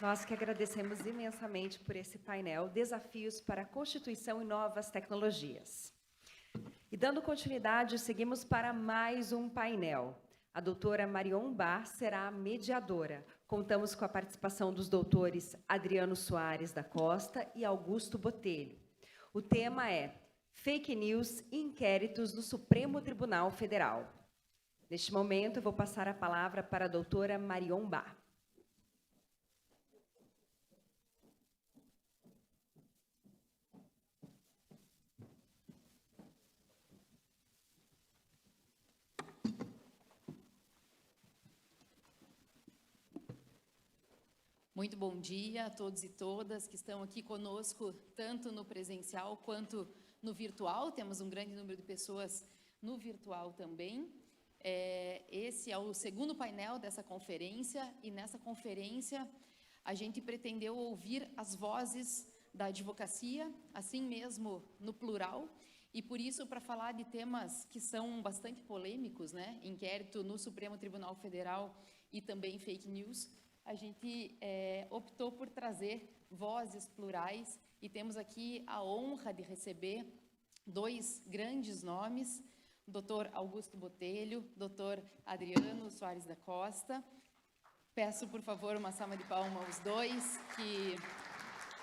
Nós que agradecemos imensamente por esse painel, Desafios para a Constituição e Novas Tecnologias. E dando continuidade, seguimos para mais um painel. A doutora Marion Bá será a mediadora. Contamos com a participação dos doutores Adriano Soares da Costa e Augusto Botelho. O tema é Fake News e Inquéritos do Supremo Tribunal Federal. Neste momento, eu vou passar a palavra para a doutora Marion Bá. Muito bom dia a todos e todas que estão aqui conosco, tanto no presencial quanto no virtual. Temos um grande número de pessoas no virtual também. Esse é o segundo painel dessa conferência, e nessa conferência a gente pretendeu ouvir as vozes da advocacia, assim mesmo no plural, e por isso, para falar de temas que são bastante polêmicos, né? Inquérito no Supremo Tribunal Federal e também fake news, a gente optou por trazer vozes plurais, e temos aqui a honra de receber dois grandes nomes, o doutor Augusto Botelho, doutor Adriano Soares da Costa. Peço, por favor, uma salva de palmas aos dois,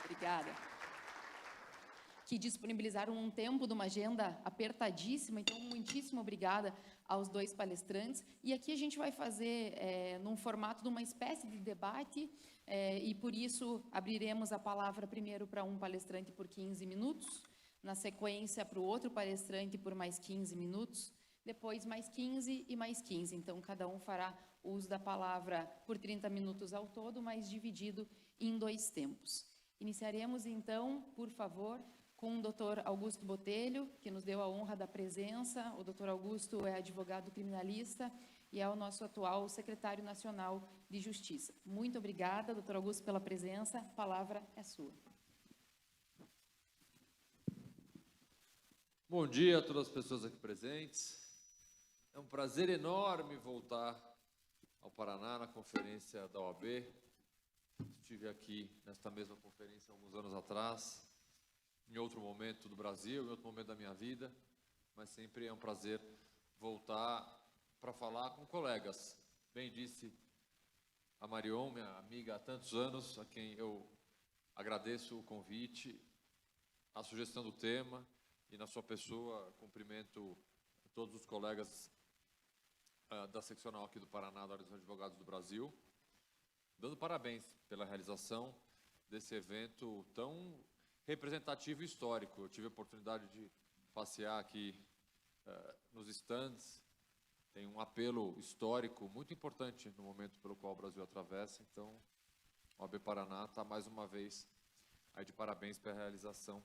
obrigada, que disponibilizaram um tempo de uma agenda apertadíssima, então muitíssimo obrigada aos dois palestrantes. E aqui a gente vai fazer num formato de uma espécie de debate, e por isso abriremos a palavra primeiro para um palestrante por 15 minutos, na sequência para o outro palestrante por mais 15 minutos, depois mais 15 e mais 15. Então, cada um fará uso da palavra por 30 minutos ao todo, mas dividido em dois tempos. Iniciaremos, então, por favor, com o doutor Augusto Botelho, que nos deu a honra da presença. O doutor Augusto é advogado criminalista e é o nosso atual secretário nacional de Justiça. Muito obrigada, doutor Augusto, pela presença. A palavra é sua. Bom dia a todas as pessoas aqui presentes. É um prazer enorme voltar ao Paraná na conferência da OAB. Estive aqui nesta mesma conferência alguns anos atrás, em outro momento do Brasil, em outro momento da minha vida, mas sempre é um prazer voltar para falar com colegas. Bem disse a Marion, minha amiga há tantos anos, a quem eu agradeço o convite, a sugestão do tema, e na sua pessoa cumprimento todos os colegas da seccional aqui do Paraná, da Ordem dos Advogados do Brasil, dando parabéns pela realização desse evento tão representativo e histórico. Eu tive a oportunidade de passear aqui nos stands. Tem um apelo histórico muito importante no momento pelo qual o Brasil atravessa. Então, a OAB Paraná está mais uma vez aí de parabéns pela realização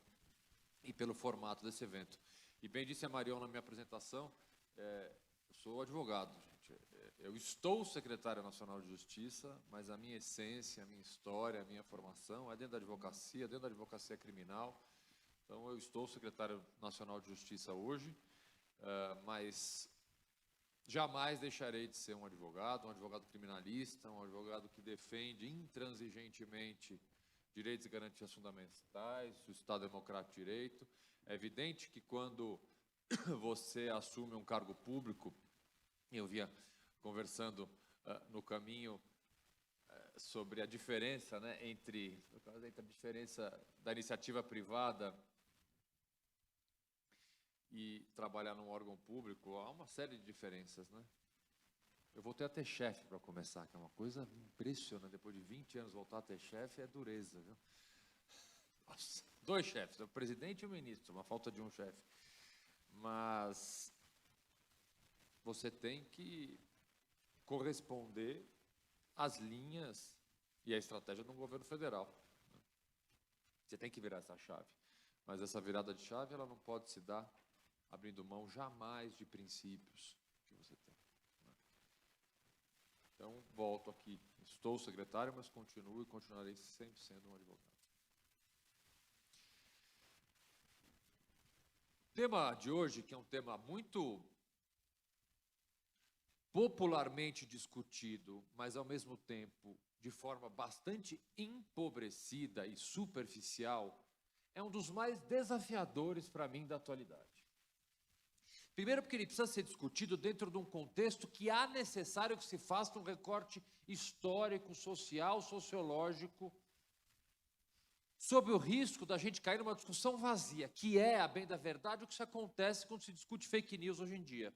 e pelo formato desse evento. E bem disse a Marion na minha apresentação, eu sou advogado, gente. Eu estou secretário nacional de Justiça, mas a minha essência, a minha história, a minha formação é dentro da advocacia criminal. Então, eu estou secretário nacional de Justiça hoje, mas jamais deixarei de ser um advogado criminalista, um advogado que defende intransigentemente direitos e garantias fundamentais, o Estado Democrático de Direito. É evidente que quando você assume um cargo público, eu vinha conversando no caminho sobre a diferença, né, entre a diferença da iniciativa privada e trabalhar num órgão público, há uma série de diferenças, né? Eu voltei a ter chefe para começar, que é uma coisa impressionante. Depois de 20 anos voltar a ter chefe é dureza, viu? Nossa, 2 chefes, o presidente e o ministro, uma falta de um chefe. Mas você tem que corresponder às linhas e à estratégia do governo federal. Você tem que virar essa chave. Mas essa virada de chave, ela não pode se dar abrindo mão jamais de princípios que você tem. Então, volto aqui. Estou secretário, mas continuo e continuarei sempre sendo um advogado. O tema de hoje, que é um tema muito popularmente discutido, mas ao mesmo tempo de forma bastante empobrecida e superficial, é um dos mais desafiadores para mim da atualidade. Primeiro porque ele precisa ser discutido dentro de um contexto que há necessário que se faça um recorte histórico, social, sociológico, sob o risco da gente cair numa discussão vazia, que é, a bem da verdade, o que acontece quando se discute fake news hoje em dia.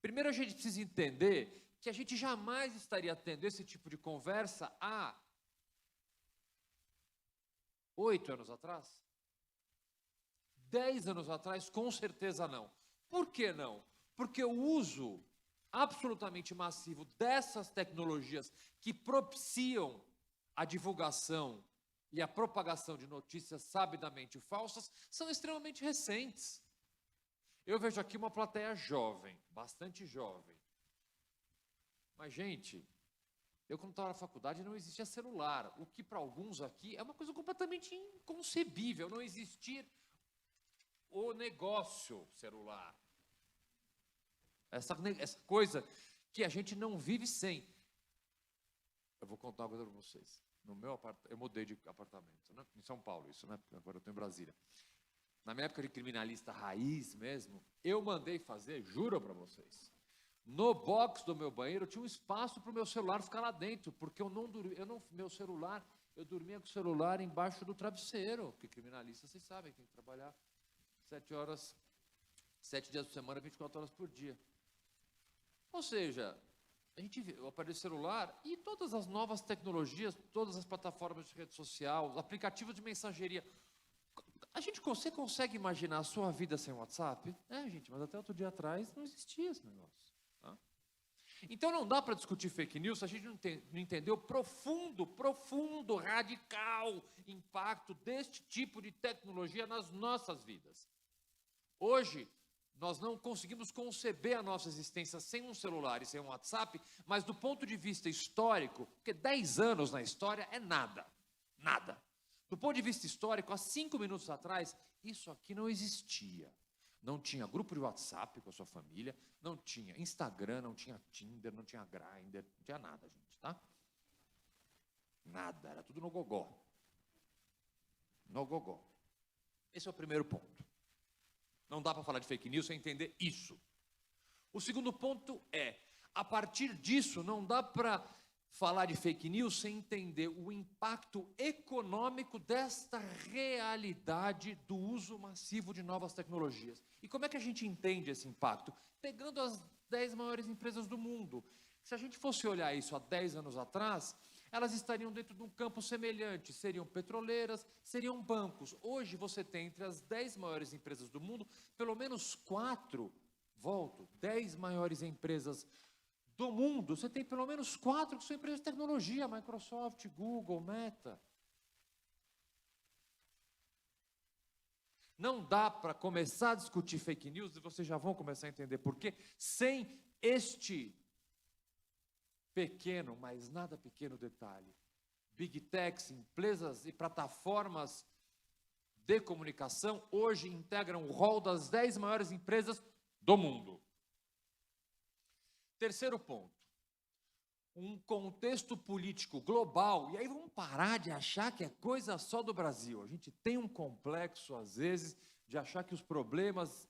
Primeiro, a gente precisa entender que a gente jamais estaria tendo esse tipo de conversa há 8 anos atrás? 10 anos atrás, com certeza não. Por que não? Porque o uso absolutamente massivo dessas tecnologias que propiciam a divulgação e a propagação de notícias sabidamente falsas são extremamente recentes. Eu vejo aqui uma plateia jovem, bastante jovem. Mas, gente, eu quando estava na faculdade não existia celular, o que para alguns aqui é uma coisa completamente inconcebível, não existir o negócio celular. Essa coisa que a gente não vive sem. Eu vou contar uma coisa para vocês. No meu eu mudei de apartamento, né? Em São Paulo, isso, né? Agora eu estou em Brasília. Na minha época de criminalista raiz mesmo, eu mandei fazer, juro para vocês, no box do meu banheiro tinha um espaço para o meu celular ficar lá dentro, porque eu dormia com o celular embaixo do travesseiro, porque criminalista, vocês sabem, tem que trabalhar 7 horas, 7 dias por semana, 24 horas por dia. Ou seja, a gente vê o aparelho celular e todas as novas tecnologias, todas as plataformas de rede social, os aplicativos de mensageria. Você consegue imaginar a sua vida sem WhatsApp? Gente, mas até outro dia atrás não existia esse negócio. Tá? Então não dá para discutir fake news se a gente não entender o profundo, radical impacto deste tipo de tecnologia nas nossas vidas. Hoje, nós não conseguimos conceber a nossa existência sem um celular e sem um WhatsApp, mas do ponto de vista histórico, porque 10 anos na história é nada, nada. Do ponto de vista histórico, há 5 minutos atrás, isso aqui não existia. Não tinha grupo de WhatsApp com a sua família, não tinha Instagram, não tinha Tinder, não tinha Grindr, não tinha nada, gente, tá? Nada, era tudo no gogó. No gogó. Esse é o primeiro ponto. Não dá para falar de fake news sem entender isso. O segundo ponto é, a partir disso, não dá para falar de fake news sem entender o impacto econômico desta realidade do uso massivo de novas tecnologias. E como é que a gente entende esse impacto? Pegando as 10 maiores empresas do mundo. Se a gente fosse olhar isso há 10 anos atrás, elas estariam dentro de um campo semelhante, seriam petroleiras, seriam bancos. Hoje você tem entre as 10 maiores empresas do mundo, pelo menos 10 maiores empresas do mundo, você tem pelo menos 4 que são empresas de tecnologia, Microsoft, Google, Meta. Não dá para começar a discutir fake news, e vocês já vão começar a entender por quê, sem este pequeno, mas nada pequeno detalhe. Big Techs, empresas e plataformas de comunicação, hoje integram o rol das 10 maiores empresas do mundo. Terceiro ponto, um contexto político global, e aí vamos parar de achar que é coisa só do Brasil. A gente tem um complexo, às vezes, de achar que os problemas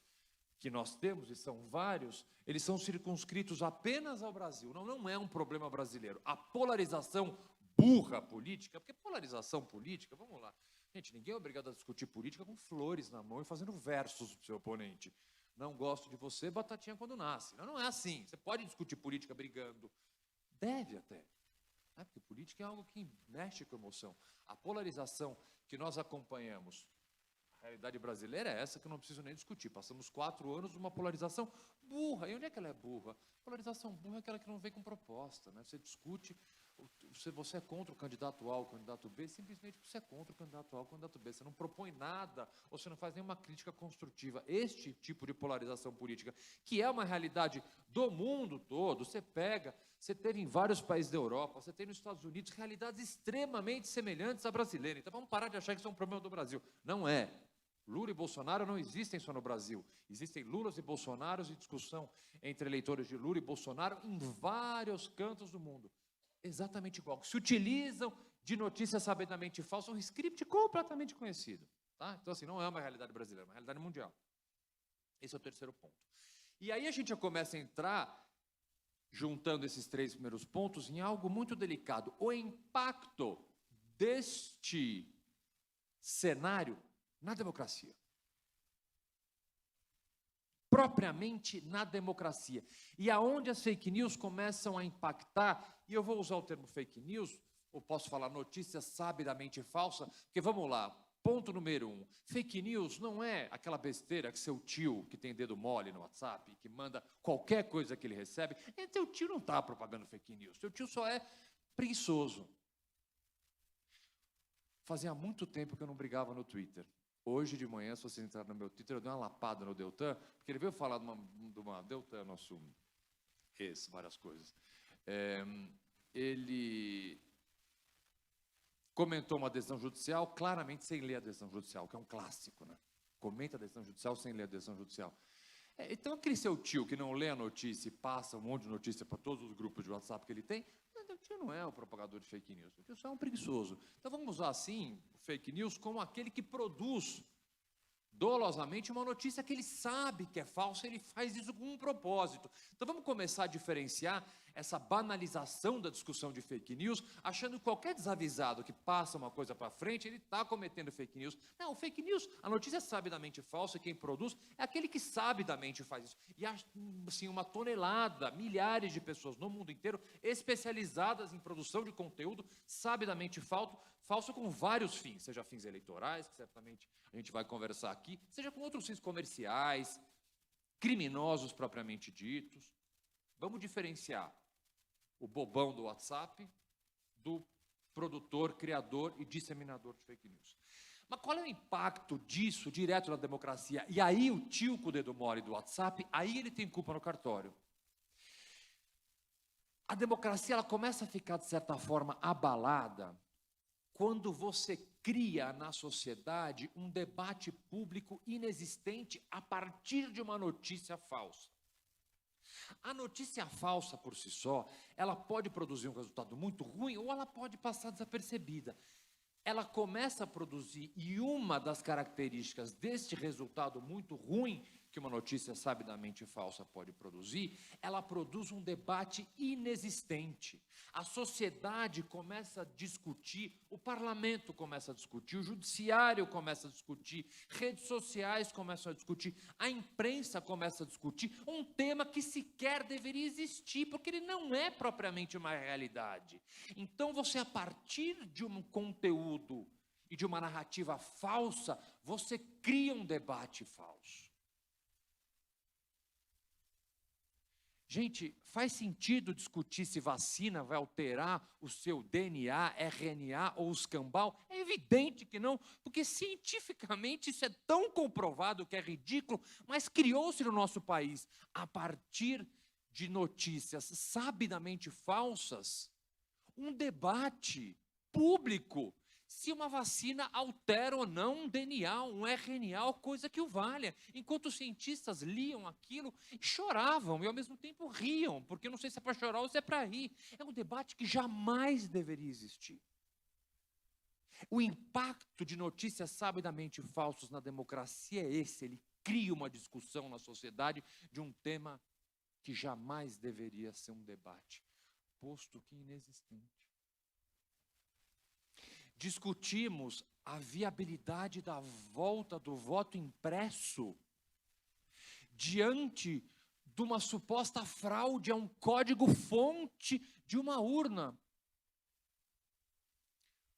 que nós temos, e são vários, eles são circunscritos apenas ao Brasil. Não é um problema brasileiro. A polarização burra política, porque polarização política, vamos lá, gente, ninguém é obrigado a discutir política com flores na mão e fazendo versos para o seu oponente. Não gosto de você, batatinha quando nasce. Não é assim. Você pode discutir política brigando. Deve até. Porque política é algo que mexe com a emoção. A polarização que nós acompanhamos, a realidade brasileira é essa que eu não preciso nem discutir. Passamos 4 anos de uma polarização burra. E onde é que ela é burra? Polarização burra é aquela que não vem com proposta. Né? Você discute, você é contra o candidato A ou o candidato B, simplesmente porque você é contra o candidato A ou o candidato B. Você não propõe nada, ou você não faz nenhuma crítica construtiva. Este tipo de polarização política, que é uma realidade do mundo todo, você teve em vários países da Europa, você tem nos Estados Unidos, realidades extremamente semelhantes à brasileira. Então vamos parar de achar que isso é um problema do Brasil. Não é. Lula e Bolsonaro não existem só no Brasil. Existem Lulas e Bolsonaros e discussão entre eleitores de Lula e Bolsonaro em vários cantos do mundo. Exatamente igual. Que se utilizam de notícias sabidamente falsas, um script completamente conhecido. Tá? Então, assim, não é uma realidade brasileira, é uma realidade mundial. Esse é o terceiro ponto. E aí a gente já começa a entrar, juntando esses 3 primeiros pontos, em algo muito delicado. O impacto deste cenário na democracia. Propriamente na democracia. E aonde as fake news começam a impactar, e eu vou usar o termo fake news, ou posso falar notícia sabidamente falsa, porque vamos lá, ponto número 1, fake news não é aquela besteira que seu tio, que tem dedo mole no WhatsApp, que manda qualquer coisa que ele recebe, teu tio não está propagando fake news, teu tio só é preguiçoso. Fazia muito tempo que eu não brigava no Twitter. Hoje de manhã, se você entrar no meu Twitter, eu dei uma lapada no Deltan, porque ele veio falar de uma Deltan, nosso ex, várias coisas. Ele comentou uma decisão judicial, claramente sem ler a decisão judicial, que é um clássico, né? Comenta a decisão judicial sem ler a decisão judicial. Então, aquele seu tio que não lê a notícia e passa um monte de notícia para todos os grupos de WhatsApp que ele tem, o tio não é um propagador de fake news, o tio só é um preguiçoso. Então, vamos usar, assim, fake news como aquele que produz dolosamente uma notícia que ele sabe que é falsa, ele faz isso com um propósito. Então vamos começar a diferenciar essa banalização da discussão de fake news, achando que qualquer desavisado que passa uma coisa para frente, ele está cometendo fake news. Não, fake news, a notícia é sabidamente falsa, quem produz é aquele que sabidamente faz isso. E assim, uma tonelada, milhares de pessoas no mundo inteiro especializadas em produção de conteúdo sabidamente falso com vários fins, seja fins eleitorais, que certamente a gente vai conversar aqui, seja com outros fins comerciais, criminosos propriamente ditos. Vamos diferenciar o bobão do WhatsApp do produtor, criador e disseminador de fake news. Mas qual é o impacto disso direto na democracia? E aí o tio com o dedo mole do WhatsApp, aí ele tem culpa no cartório. A democracia ela começa a ficar, de certa forma, abalada quando você cria na sociedade um debate público inexistente a partir de uma notícia falsa. A notícia falsa por si só, ela pode produzir um resultado muito ruim ou ela pode passar desapercebida. Ela começa a produzir, e uma das características deste resultado muito ruim que uma notícia sabidamente falsa pode produzir, ela produz um debate inexistente. A sociedade começa a discutir, o parlamento começa a discutir, o judiciário começa a discutir, redes sociais começam a discutir, a imprensa começa a discutir um tema que sequer deveria existir, porque ele não é propriamente uma realidade. Então você, a partir de um conteúdo e de uma narrativa falsa, você cria um debate falso. Gente, faz sentido discutir se vacina vai alterar o seu DNA, RNA ou escambau? É evidente que não, porque cientificamente isso é tão comprovado que é ridículo, mas criou-se no nosso país, a partir de notícias sabidamente falsas, um debate público se uma vacina altera ou não um DNA, um RNA, coisa que o valha. Enquanto os cientistas liam aquilo, choravam e ao mesmo tempo riam, porque eu não sei se é para chorar ou se é para rir. É um debate que jamais deveria existir. O impacto de notícias sabidamente falsas na democracia é esse, ele cria uma discussão na sociedade de um tema que jamais deveria ser um debate, posto que inexistente. Discutimos a viabilidade da volta do voto impresso diante de uma suposta fraude a um código-fonte de uma urna.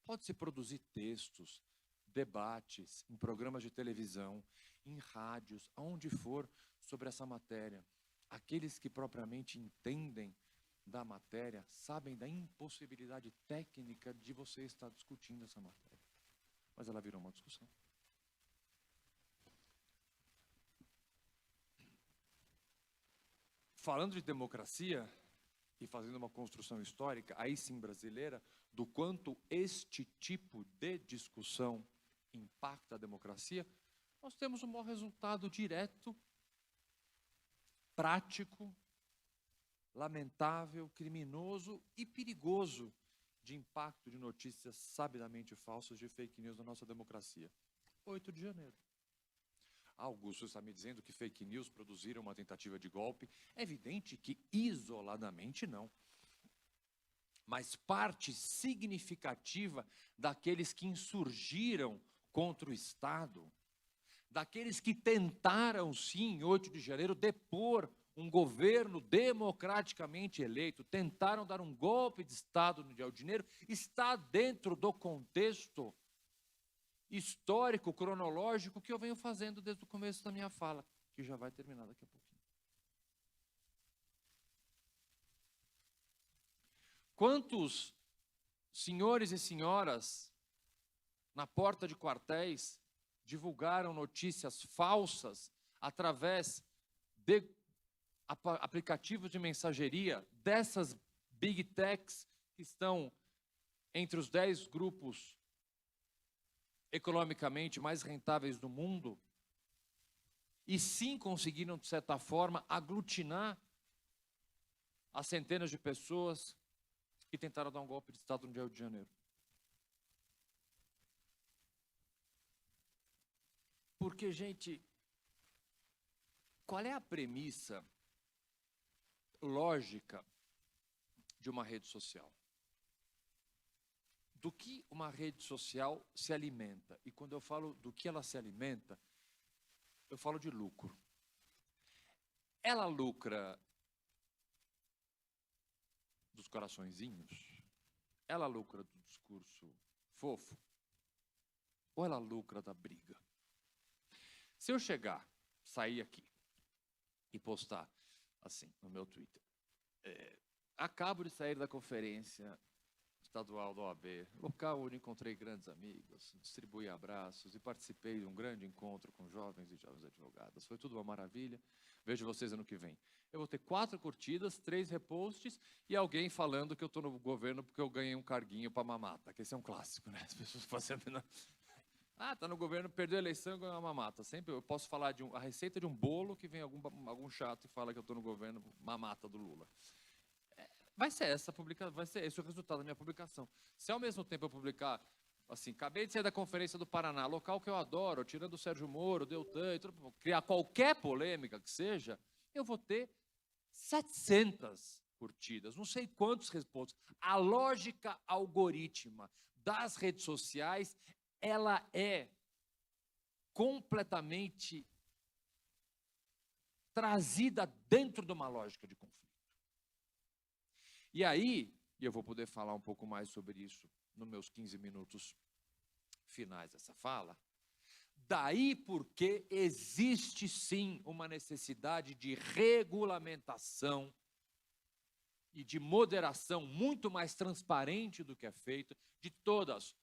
Pode-se produzir textos, debates, em programas de televisão, em rádios, aonde for, sobre essa matéria. Aqueles que propriamente entendem da matéria, sabem da impossibilidade técnica de você estar discutindo essa matéria. Mas ela virou uma discussão. Falando de democracia e fazendo uma construção histórica, aí sim brasileira, do quanto este tipo de discussão impacta a democracia, nós temos um mau resultado direto, prático, lamentável, criminoso e perigoso de impacto de notícias sabidamente falsas de fake news na nossa democracia. 8 de janeiro. Augusto está me dizendo que fake news produziram uma tentativa de golpe. É evidente que isoladamente não. Mas parte significativa daqueles que insurgiram contra o Estado, daqueles que tentaram, sim, em 8 de janeiro, depor um governo democraticamente eleito, tentaram dar um golpe de Estado no dia de janeiro, está dentro do contexto histórico, cronológico, que eu venho fazendo desde o começo da minha fala, que já vai terminar daqui a pouquinho. Quantos senhores e senhoras na porta de quartéis divulgaram notícias falsas através de aplicativos de mensageria dessas big techs que estão entre os 10 grupos economicamente mais rentáveis do mundo, e sim conseguiram, de certa forma, aglutinar as centenas de pessoas que tentaram dar um golpe de Estado no dia de janeiro. Porque, gente, qual é a premissa lógica de uma rede social? Do que uma rede social se alimenta? E quando eu falo do que ela se alimenta, eu falo de lucro. Ela lucra dos coraçõezinhos? Ela lucra do discurso fofo? Ou ela lucra da briga? Se eu chegar, sair aqui e postar assim no meu Twitter, acabo de sair da conferência estadual da OAB, local onde encontrei grandes amigos, distribuí abraços e participei de um grande encontro com jovens e jovens advogadas. Foi tudo uma maravilha. Vejo vocês ano que vem. Eu vou ter 4 curtidas, 3 reposts e alguém falando que eu estou no governo porque eu ganhei um carguinho para mamata, que esse é um clássico, né? As pessoas fazendo... está no governo, perdeu a eleição e ganhou uma mamata. Sempre eu posso falar de a receita de um bolo que vem algum chato e fala que eu estou no governo, mamata do Lula. Vai ser essa publicação, vai ser esse o resultado da minha publicação. Se ao mesmo tempo eu publicar, assim, acabei de sair da Conferência do Paraná, local que eu adoro, tirando o Sérgio Moro, o Deltan, e tudo, criar qualquer polêmica que seja, eu vou ter 700 curtidas, não sei quantos respostas. A lógica algorítmica das redes sociais, ela é completamente trazida dentro de uma lógica de conflito. E aí, e eu vou poder falar um pouco mais sobre isso nos meus 15 minutos finais dessa fala, daí porque existe sim uma necessidade de regulamentação e de moderação muito mais transparente do que é feito de todas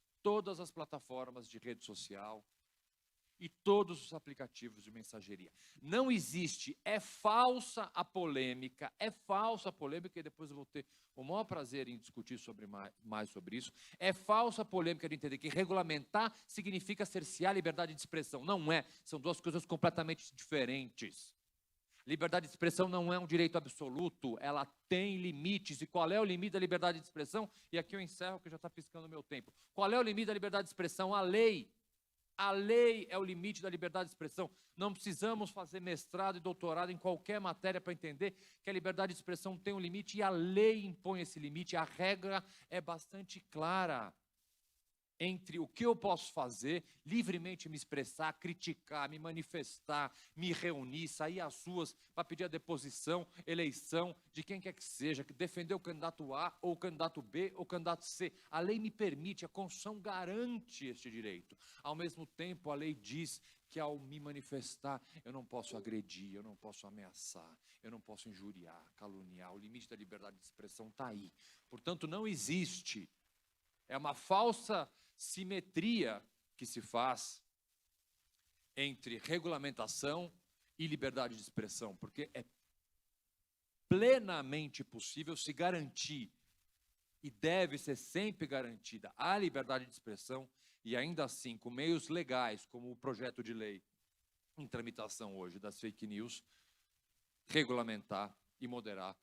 as plataformas de rede social e todos os aplicativos de mensageria. Não existe, é falsa a polêmica, e depois eu vou ter o maior prazer em discutir mais sobre isso. É falsa a polêmica de entender que regulamentar significa cercear a liberdade de expressão. Não é, são duas coisas completamente diferentes. Liberdade de expressão não é um direito absoluto, ela tem limites. E qual é o limite da liberdade de expressão? E aqui eu encerro, que já está piscando o meu tempo. Qual é o limite da liberdade de expressão? A lei. A lei é o limite da liberdade de expressão. Não precisamos fazer mestrado e doutorado em qualquer matéria para entender que a liberdade de expressão tem um limite e a lei impõe esse limite. A regra é bastante clara entre o que eu posso fazer, livremente me expressar, criticar, me manifestar, me reunir, sair às ruas para pedir a deposição, eleição de quem quer que seja, que defender o candidato A, ou o candidato B, ou o candidato C. A lei me permite, a Constituição garante este direito. Ao mesmo tempo, a lei diz que ao me manifestar, eu não posso agredir, eu não posso ameaçar, eu não posso injuriar, caluniar. O limite da liberdade de expressão está aí. Portanto, não existe. É uma falsa simetria que se faz entre regulamentação e liberdade de expressão, porque é plenamente possível se garantir, e deve ser sempre garantida, a liberdade de expressão, e ainda assim, com meios legais, como o projeto de lei em tramitação hoje das fake news, regulamentar e moderar,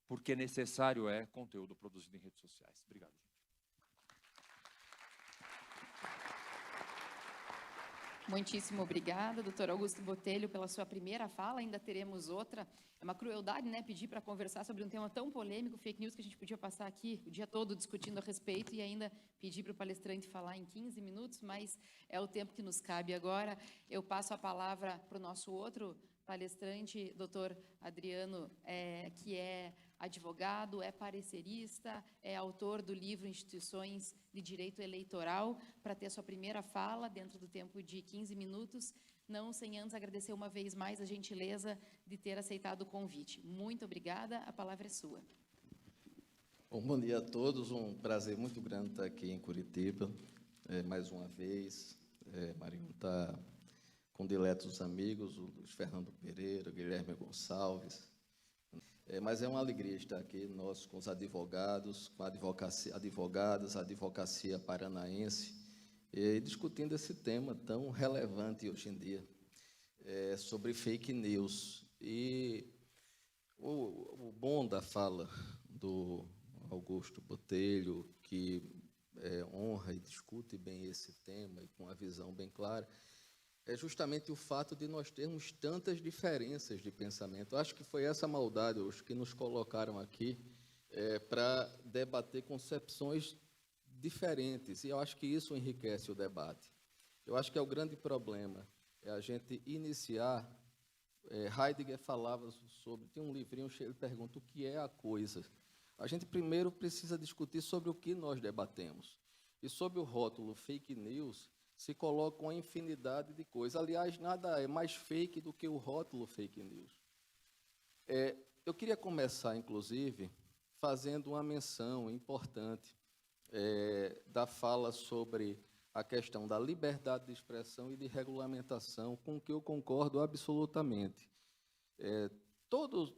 porque necessário é conteúdo produzido em redes sociais. Obrigado, gente. Muitíssimo obrigada, doutor Augusto Botelho, pela sua primeira fala. Ainda teremos outra. É uma crueldade, né, pedir para conversar sobre um tema tão polêmico, fake news, que a gente podia passar aqui o dia todo discutindo a respeito e ainda pedir para o palestrante falar em 15 minutos, mas é o tempo que nos cabe agora. Eu passo a palavra para o nosso outro palestrante, doutor Adriano, que é advogado, é parecerista, é autor do livro Instituições de Direito Eleitoral, para ter a sua primeira fala dentro do tempo de 15 minutos, não sem antes agradecer uma vez mais a gentileza de ter aceitado o convite. Muito obrigada, a palavra é sua. Bom dia a todos, um prazer muito grande estar aqui em Curitiba, mais uma vez. Marinho está com diletos amigos, o Luiz Fernando Pereira, Guilherme Gonçalves. Mas é uma alegria estar aqui, nós com os advogados, com a advocacia paranaense, discutindo esse tema tão relevante hoje em dia, sobre fake news. E o bom da fala do Augusto Botelho, que honra e discute bem esse tema e com uma visão bem clara, é justamente o fato de nós termos tantas diferenças de pensamento. Acho que foi essa maldade hoje que nos colocaram aqui para debater concepções diferentes, e eu acho que isso enriquece o debate. Eu acho que é o grande problema, é a gente iniciar. Heidegger falava sobre, tem um livrinho, ele pergunta o que é a coisa. A gente primeiro precisa discutir sobre o que nós debatemos. E sob o rótulo fake news, se coloca uma infinidade de coisas. Aliás, nada é mais fake do que o rótulo fake news. Eu queria começar, inclusive, fazendo uma menção importante da fala sobre a questão da liberdade de expressão e de regulamentação, com que eu concordo absolutamente.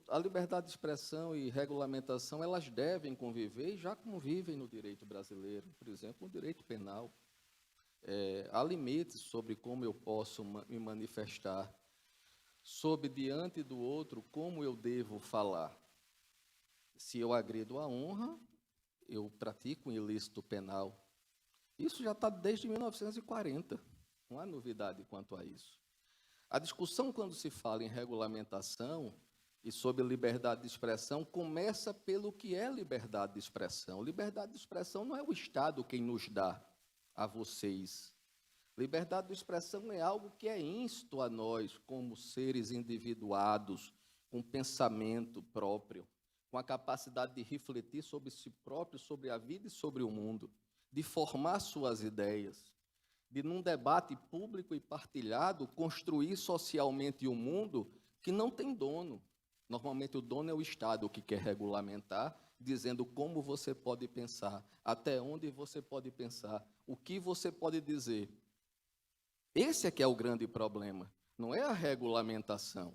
A liberdade de expressão e regulamentação, elas devem conviver e já convivem no direito brasileiro, por exemplo, no direito penal. Há limites sobre como eu posso me manifestar, sobre diante do outro como eu devo falar. Se eu agrido a honra, eu pratico um ilícito penal. Isso já está desde 1940, não há novidade quanto a isso. A discussão, quando se fala em regulamentação e sobre liberdade de expressão, começa pelo que é liberdade de expressão. Liberdade de expressão não é o Estado quem nos dá a vocês. Liberdade de expressão é algo que é íncito a nós, como seres individuados, com pensamento próprio, com a capacidade de refletir sobre si próprio, sobre a vida e sobre o mundo, de formar suas ideias, de, num debate público e partilhado, construir socialmente um mundo que não tem dono. Normalmente o dono é o Estado que quer regulamentar, dizendo como você pode pensar, até onde você pode pensar, o que você pode dizer. Esse é que é o grande problema, não é a regulamentação.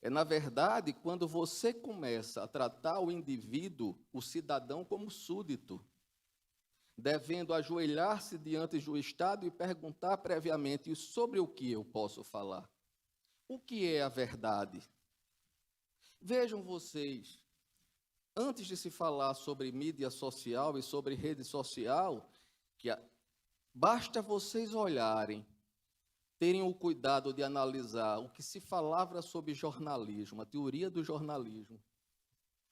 Na verdade, quando você começa a tratar o indivíduo, o cidadão, como súdito, devendo ajoelhar-se diante do Estado e perguntar previamente sobre o que eu posso falar. O que é a verdade? Vejam vocês, antes de se falar sobre mídia social e sobre rede social, basta vocês olharem, terem o cuidado de analisar o que se falava sobre jornalismo, a teoria do jornalismo,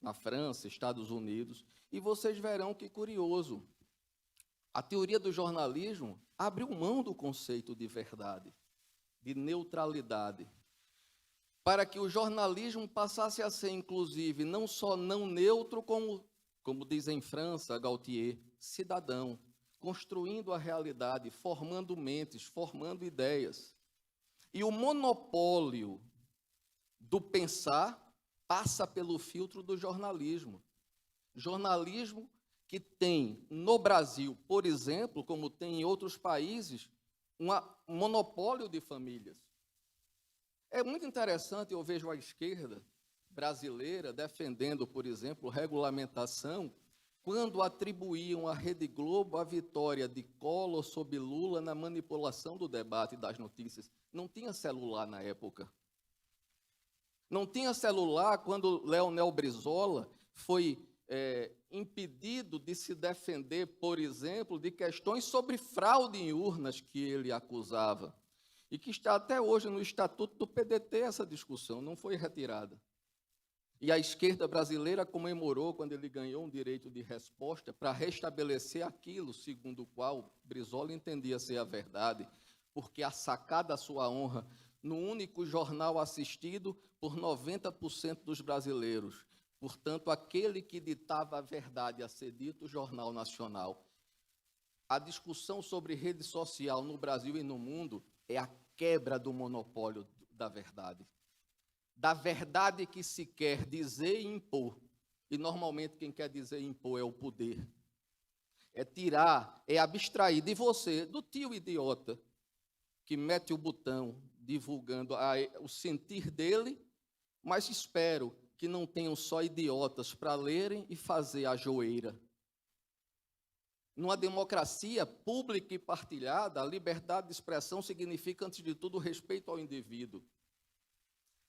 na França, Estados Unidos, e vocês verão que curioso, a teoria do jornalismo abriu mão do conceito de verdade, de neutralidade, para que o jornalismo passasse a ser, inclusive, não só não neutro, como diz em França, Gautier, cidadão, construindo a realidade, formando mentes, formando ideias. E o monopólio do pensar passa pelo filtro do jornalismo. Jornalismo que tem, no Brasil, por exemplo, como tem em outros países, um monopólio de famílias. É muito interessante, eu vejo a esquerda brasileira defendendo, por exemplo, regulamentação, quando atribuíam à Rede Globo a vitória de Collor sobre Lula na manipulação do debate e das notícias. Não tinha celular na época. Não tinha celular quando Leonel Brizola foi impedido de se defender, por exemplo, de questões sobre fraude em urnas que ele acusava. E que está até hoje no Estatuto do PDT essa discussão, não foi retirada. E a esquerda brasileira comemorou quando ele ganhou um direito de resposta para restabelecer aquilo segundo o qual Brizola entendia ser a verdade, porque a sacada à sua honra no único jornal assistido por 90% dos brasileiros. Portanto, aquele que ditava a verdade a ser dito, o Jornal Nacional. A discussão sobre rede social no Brasil e no mundo é a quebra do monopólio da verdade. Da verdade que se quer dizer e impor. E, normalmente, quem quer dizer e impor é o poder. É tirar, é abstrair de você, do tio idiota, que mete o botão divulgando o sentir dele, mas espero que não tenham só idiotas para lerem e fazer a joeira. Numa democracia pública e partilhada, a liberdade de expressão significa, antes de tudo, o respeito ao indivíduo.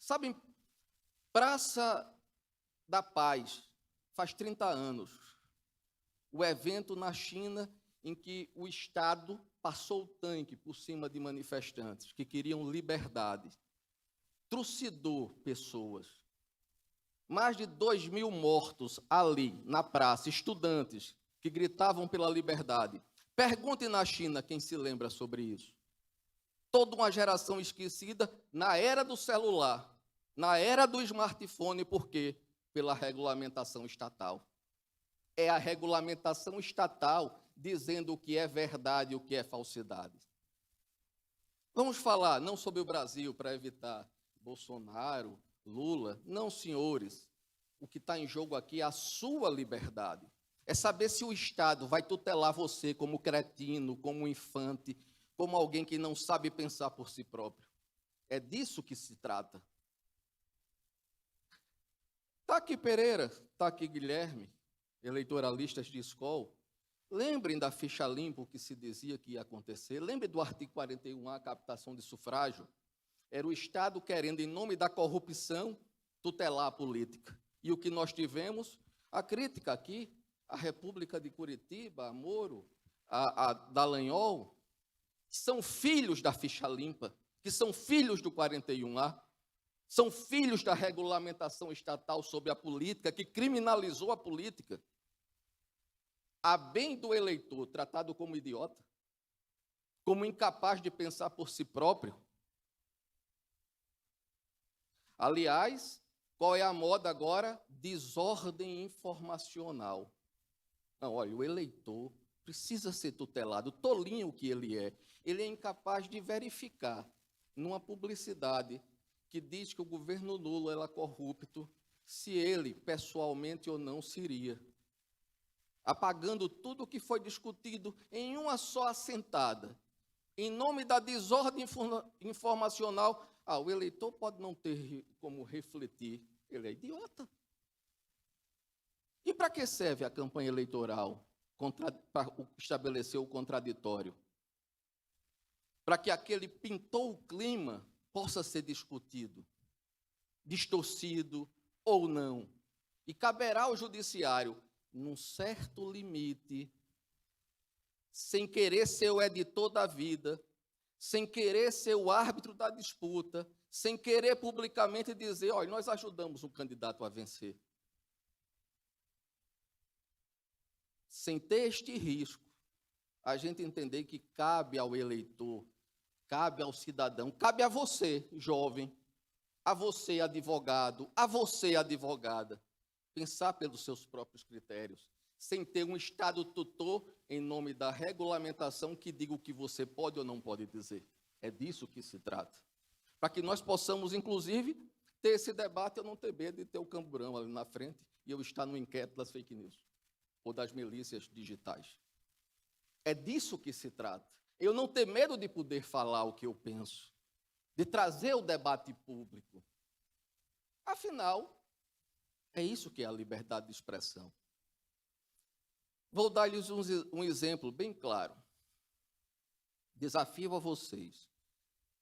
Sabem, Praça da Paz, faz 30 anos, o evento na China em que o Estado passou o tanque por cima de manifestantes que queriam liberdade, trucidou pessoas. Mais de 2.000 mortos ali, na praça, estudantes que gritavam pela liberdade. Pergunte na China quem se lembra sobre isso. Toda uma geração esquecida na era do celular, na era do smartphone, por quê? Pela regulamentação estatal. É a regulamentação estatal dizendo o que é verdade e o que é falsidade. Vamos falar, não sobre o Brasil, para evitar Bolsonaro, Lula. Não, senhores. O que está em jogo aqui é a sua liberdade. É saber se o Estado vai tutelar você como cretino, como infante, como alguém que não sabe pensar por si próprio. É disso que se trata. Está aqui Pereira, está aqui Guilherme, eleitoralistas de escola. Lembrem da ficha limpa, o que se dizia que ia acontecer. Lembrem do artigo 41A, captação de sufrágio. Era o Estado querendo, em nome da corrupção, tutelar a política. E o que nós tivemos? A crítica aqui, a República de Curitiba, a Moro, a Dallagnol, são filhos da ficha limpa, que são filhos do 41A, são filhos da regulamentação estatal sobre a política, que criminalizou a política. A bem do eleitor, tratado como idiota, como incapaz de pensar por si próprio. Aliás, qual é a moda agora? Desordem informacional. Não, olha, o eleitor precisa ser tutelado, tolinho que ele é incapaz de verificar numa publicidade que diz que o governo Lula é corrupto, se ele, pessoalmente ou não, seria. Apagando tudo o que foi discutido em uma só assentada. Em nome da desordem informacional, o eleitor pode não ter como refletir, ele é idiota. E para que serve a campanha eleitoral? Para estabelecer o contraditório. Para que aquele pintou o clima possa ser discutido, distorcido ou não. E caberá ao judiciário, num certo limite, sem querer ser o editor da vida, sem querer ser o árbitro da disputa, sem querer publicamente dizer, olha, nós ajudamos o candidato a vencer. Sem ter este risco, a gente entender que cabe ao eleitor, cabe ao cidadão, cabe a você, jovem, a você, advogado, a você, advogada, pensar pelos seus próprios critérios, sem ter um Estado tutor em nome da regulamentação que diga o que você pode ou não pode dizer. É disso que se trata. Para que nós possamos, inclusive, ter esse debate, eu não ter medo de ter o camburão ali na frente e eu estar no inquérito das fake news ou das milícias digitais. É disso que se trata. Eu não ter medo de poder falar o que eu penso, de trazer o debate público. Afinal, é isso que é a liberdade de expressão. Vou dar-lhes um exemplo bem claro. Desafio a vocês.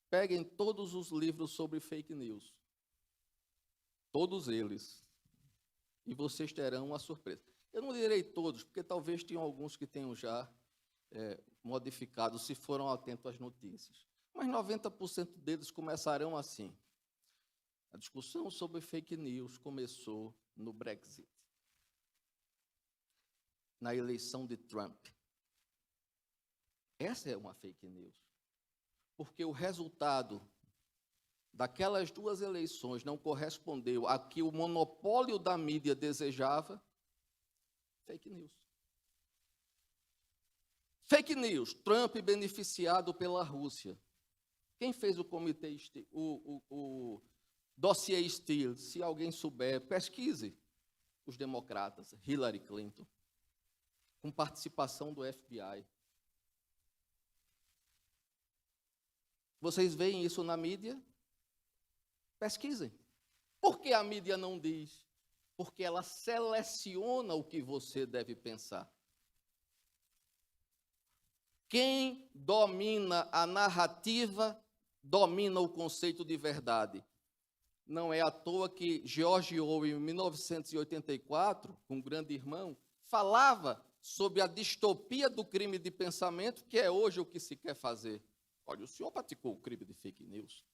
Peguem todos os livros sobre fake news. Todos eles. E vocês terão uma surpresa. Eu não direi todos, porque talvez tenham alguns que tenham já modificado, se foram atentos às notícias. Mas 90% deles começarão assim. A discussão sobre fake news começou no Brexit, na eleição de Trump. Essa é uma fake news. Porque o resultado daquelas duas eleições não correspondeu a que o monopólio da mídia desejava. Fake news. Fake news. Trump beneficiado pela Rússia. Quem fez o comitê, o dossiê Steele? Se alguém souber, pesquise. Os democratas, Hillary Clinton, com participação do FBI. Vocês veem isso na mídia? Pesquisem. Por que a mídia não diz? Porque ela seleciona o que você deve pensar. Quem domina a narrativa, domina o conceito de verdade. Não é à toa que George Orwell, em 1984, com o Grande Irmão, falava sobre a distopia do crime de pensamento, que é hoje o que se quer fazer. Olha, o senhor praticou o crime de fake news.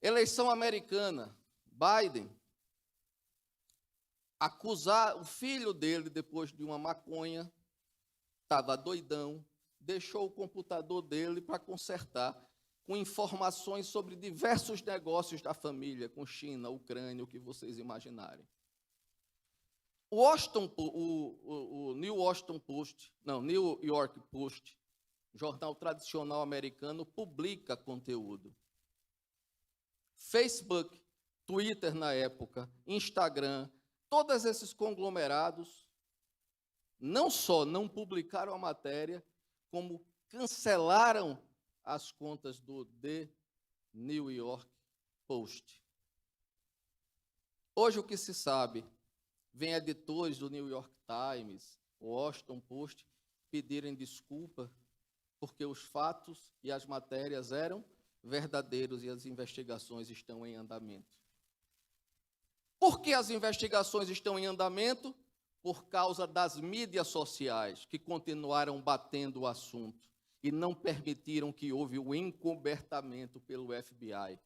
Eleição americana, Biden acusar o filho dele, depois de uma maconha, estava doidão, deixou o computador dele para consertar, com informações sobre diversos negócios da família, com China, Ucrânia, o que vocês imaginarem. O New York Post, jornal tradicional americano, publica conteúdo. Facebook, Twitter na época, Instagram, todos esses conglomerados não só não publicaram a matéria, como cancelaram as contas do The New York Post. Hoje o que se sabe, vem editores do New York Times, Washington Post, pedirem desculpa porque os fatos e as matérias eram verdadeiros e as investigações estão em andamento. Por que as investigações estão em andamento? Por causa das mídias sociais, que continuaram batendo o assunto e não permitiram que houve o encobertamento pelo FBI.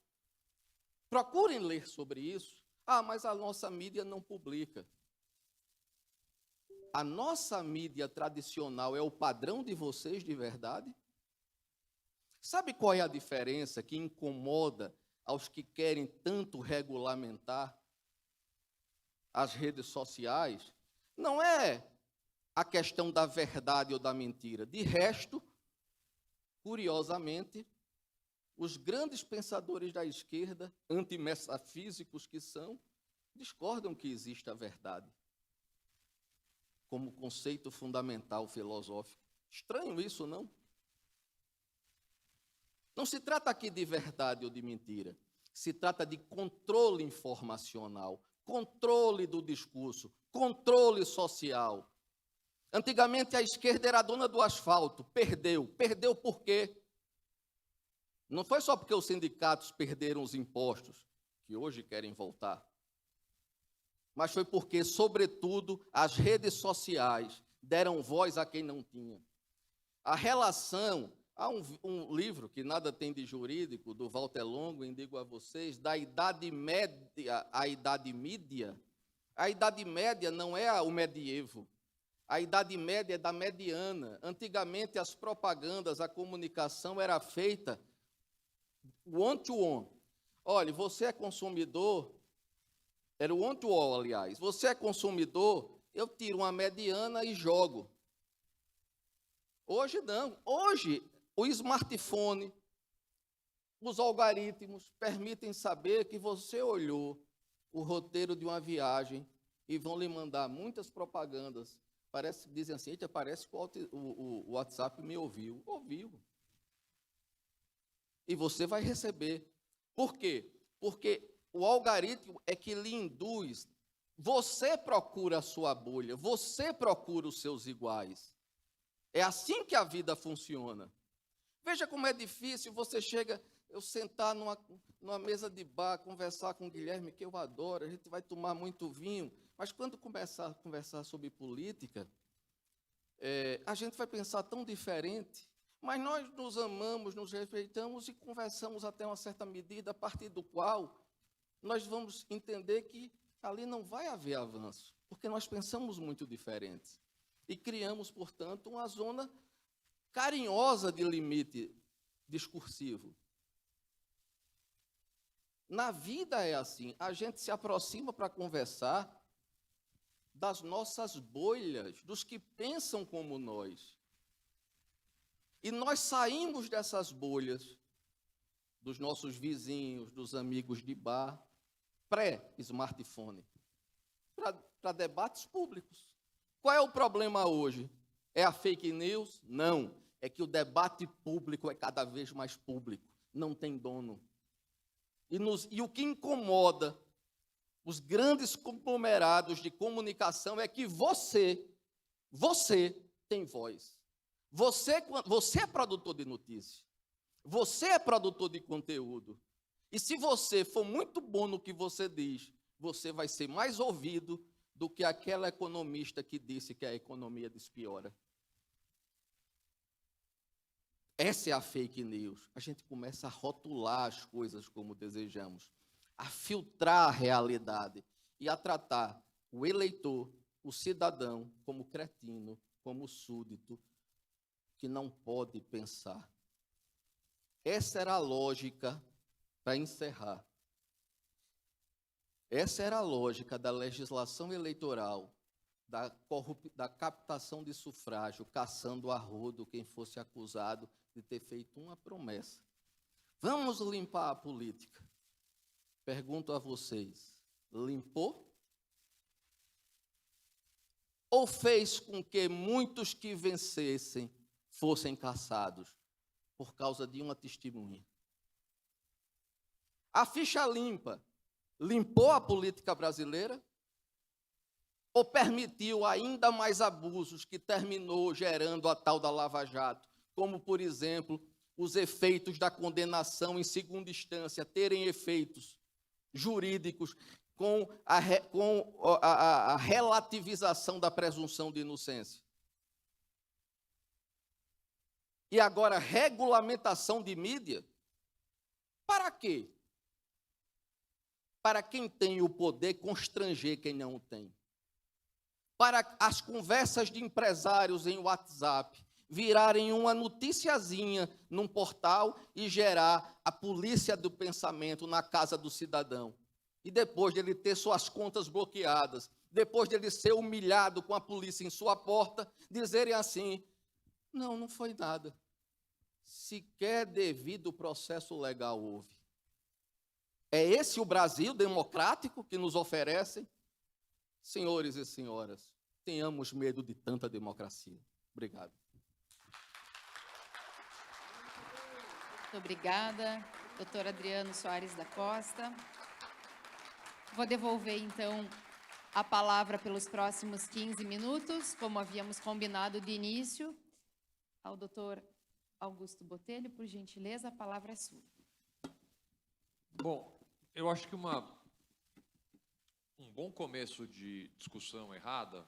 Procurem ler sobre isso. Ah, mas a nossa mídia não publica. A nossa mídia tradicional é o padrão de vocês de verdade? Sabe qual é a diferença que incomoda aos que querem tanto regulamentar as redes sociais? Não é a questão da verdade ou da mentira. De resto, curiosamente, os grandes pensadores da esquerda, antimetafísicos que são, discordam que exista a verdade como conceito fundamental filosófico. Estranho isso, não? Não se trata aqui de verdade ou de mentira. Se trata de controle informacional, controle do discurso, controle social. Antigamente a esquerda era a dona do asfalto, perdeu. Perdeu por quê? Não foi só porque os sindicatos perderam os impostos, que hoje querem voltar, mas foi porque, sobretudo, as redes sociais deram voz a quem não tinha. A relação, há um livro que nada tem de jurídico, do Walter Longo, indico a vocês, da Idade Média à Idade Mídia. A Idade Média não é o medievo. A Idade Média é da mediana. Antigamente, as propagandas, a comunicação era feita one-to-one. Olha, você é consumidor, era o one-to-all, aliás. Você é consumidor, eu tiro uma mediana e jogo. Hoje não. Hoje, o smartphone, os algoritmos permitem saber que você olhou o roteiro de uma viagem e vão lhe mandar muitas propagandas. Dizem assim, parece que o WhatsApp me ouviu. Ouviu. E você vai receber. Por quê? Porque o algoritmo é que lhe induz Você procura a sua bolha, você procura os seus iguais. É assim que a vida funciona. Veja como é difícil, você chega, eu sentar numa mesa de bar, conversar com o Guilherme, que eu adoro, a gente vai tomar muito vinho, mas quando começar a conversar sobre política, a gente vai pensar tão diferente, mas nós nos amamos, nos respeitamos e conversamos até uma certa medida, a partir do qual nós vamos entender que ali não vai haver avanço, porque nós pensamos muito diferentes. E criamos, portanto, uma zona carinhosa de limite discursivo. Na vida é assim, a gente se aproxima para conversar das nossas bolhas, dos que pensam como nós. E nós saímos dessas bolhas, dos nossos vizinhos, dos amigos de bar, pré-smartphone, para debates públicos. Qual é o problema hoje? É a fake news? Não. É que o debate público é cada vez mais público, não tem dono. E o que incomoda os grandes conglomerados de comunicação é que você tem voz. Você é produtor de notícia. Você é produtor de conteúdo. E se você for muito bom no que você diz, você vai ser mais ouvido do que aquela economista que disse que a economia despiora. Essa é a fake news. A gente começa a rotular as coisas como desejamos, a filtrar a realidade e a tratar o eleitor, o cidadão, como cretino, como súdito, que não pode pensar. Essa era a lógica, para encerrar. Essa era a lógica da legislação eleitoral, da captação de sufrágio, caçando a rodo quem fosse acusado de ter feito uma promessa. Vamos limpar a política. Pergunto a vocês, limpou? Ou fez com que muitos que vencessem fossem caçados por causa de uma testemunha? A ficha limpa limpou a política brasileira? Ou permitiu ainda mais abusos que terminou gerando a tal da Lava Jato? Como, por exemplo, os efeitos da condenação em segunda instância terem efeitos jurídicos com a relativização da presunção de inocência. E agora, regulamentação de mídia? Para quê? Para quem tem o poder constranger quem não o tem. Para as conversas de empresários em WhatsApp virarem uma noticiazinha num portal e gerar a polícia do pensamento na casa do cidadão. E depois de ele ter suas contas bloqueadas, depois de ele ser humilhado com a polícia em sua porta, dizerem assim, não foi nada. Sequer devido processo legal houve. É esse o Brasil democrático que nos oferecem? Senhores e senhoras, tenhamos medo de tanta democracia. Obrigado. Muito obrigada, doutor Adriano Soares da Costa. Vou devolver, então, a palavra pelos próximos 15 minutos, como havíamos combinado de início, ao doutor Augusto Botelho. Por gentileza, a palavra é sua. Bom, eu acho que um bom começo de discussão errada,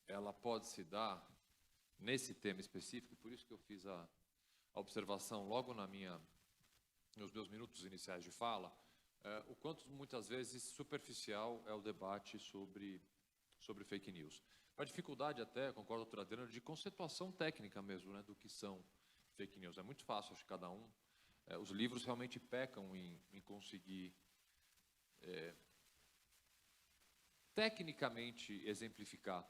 ela pode se dar nesse tema específico, por isso que eu fiz a observação logo nos meus minutos iniciais de fala, o quanto muitas vezes superficial é o debate sobre fake news. A dificuldade até, concordo com o doutor Adriano, de conceituação técnica mesmo, né, do que são fake news. É muito fácil, acho que cada um. Os livros realmente pecam em conseguir tecnicamente exemplificar.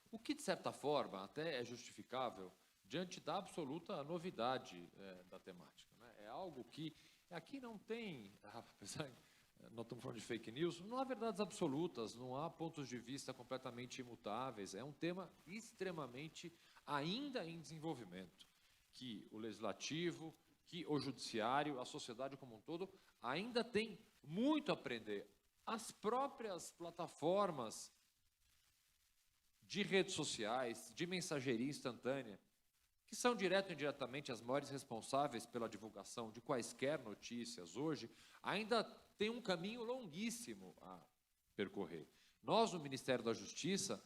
O que, de certa forma, até é justificável diante da absoluta novidade da temática, né? É algo que aqui não tem, apesar nós estamos falando de fake news, não há verdades absolutas, não há pontos de vista completamente imutáveis, é um tema extremamente ainda em desenvolvimento, que o legislativo, que o judiciário, a sociedade como um todo, ainda tem muito a aprender as próprias plataformas de redes sociais, de mensageria instantânea, que são direto ou indiretamente as maiores responsáveis pela divulgação de quaisquer notícias hoje, ainda tem um caminho longuíssimo a percorrer. Nós, no Ministério da Justiça,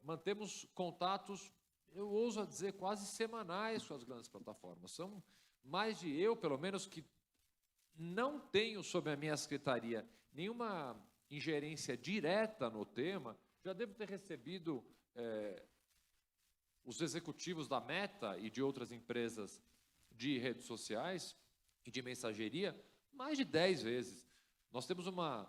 mantemos contatos, eu ouso dizer, quase semanais com as grandes plataformas. São mais de eu, pelo menos, que não tenho sob a minha secretaria nenhuma ingerência direta no tema, já devo ter recebido os executivos da Meta e de outras empresas de redes sociais e de mensageria mais de 10 vezes. Nós temos uma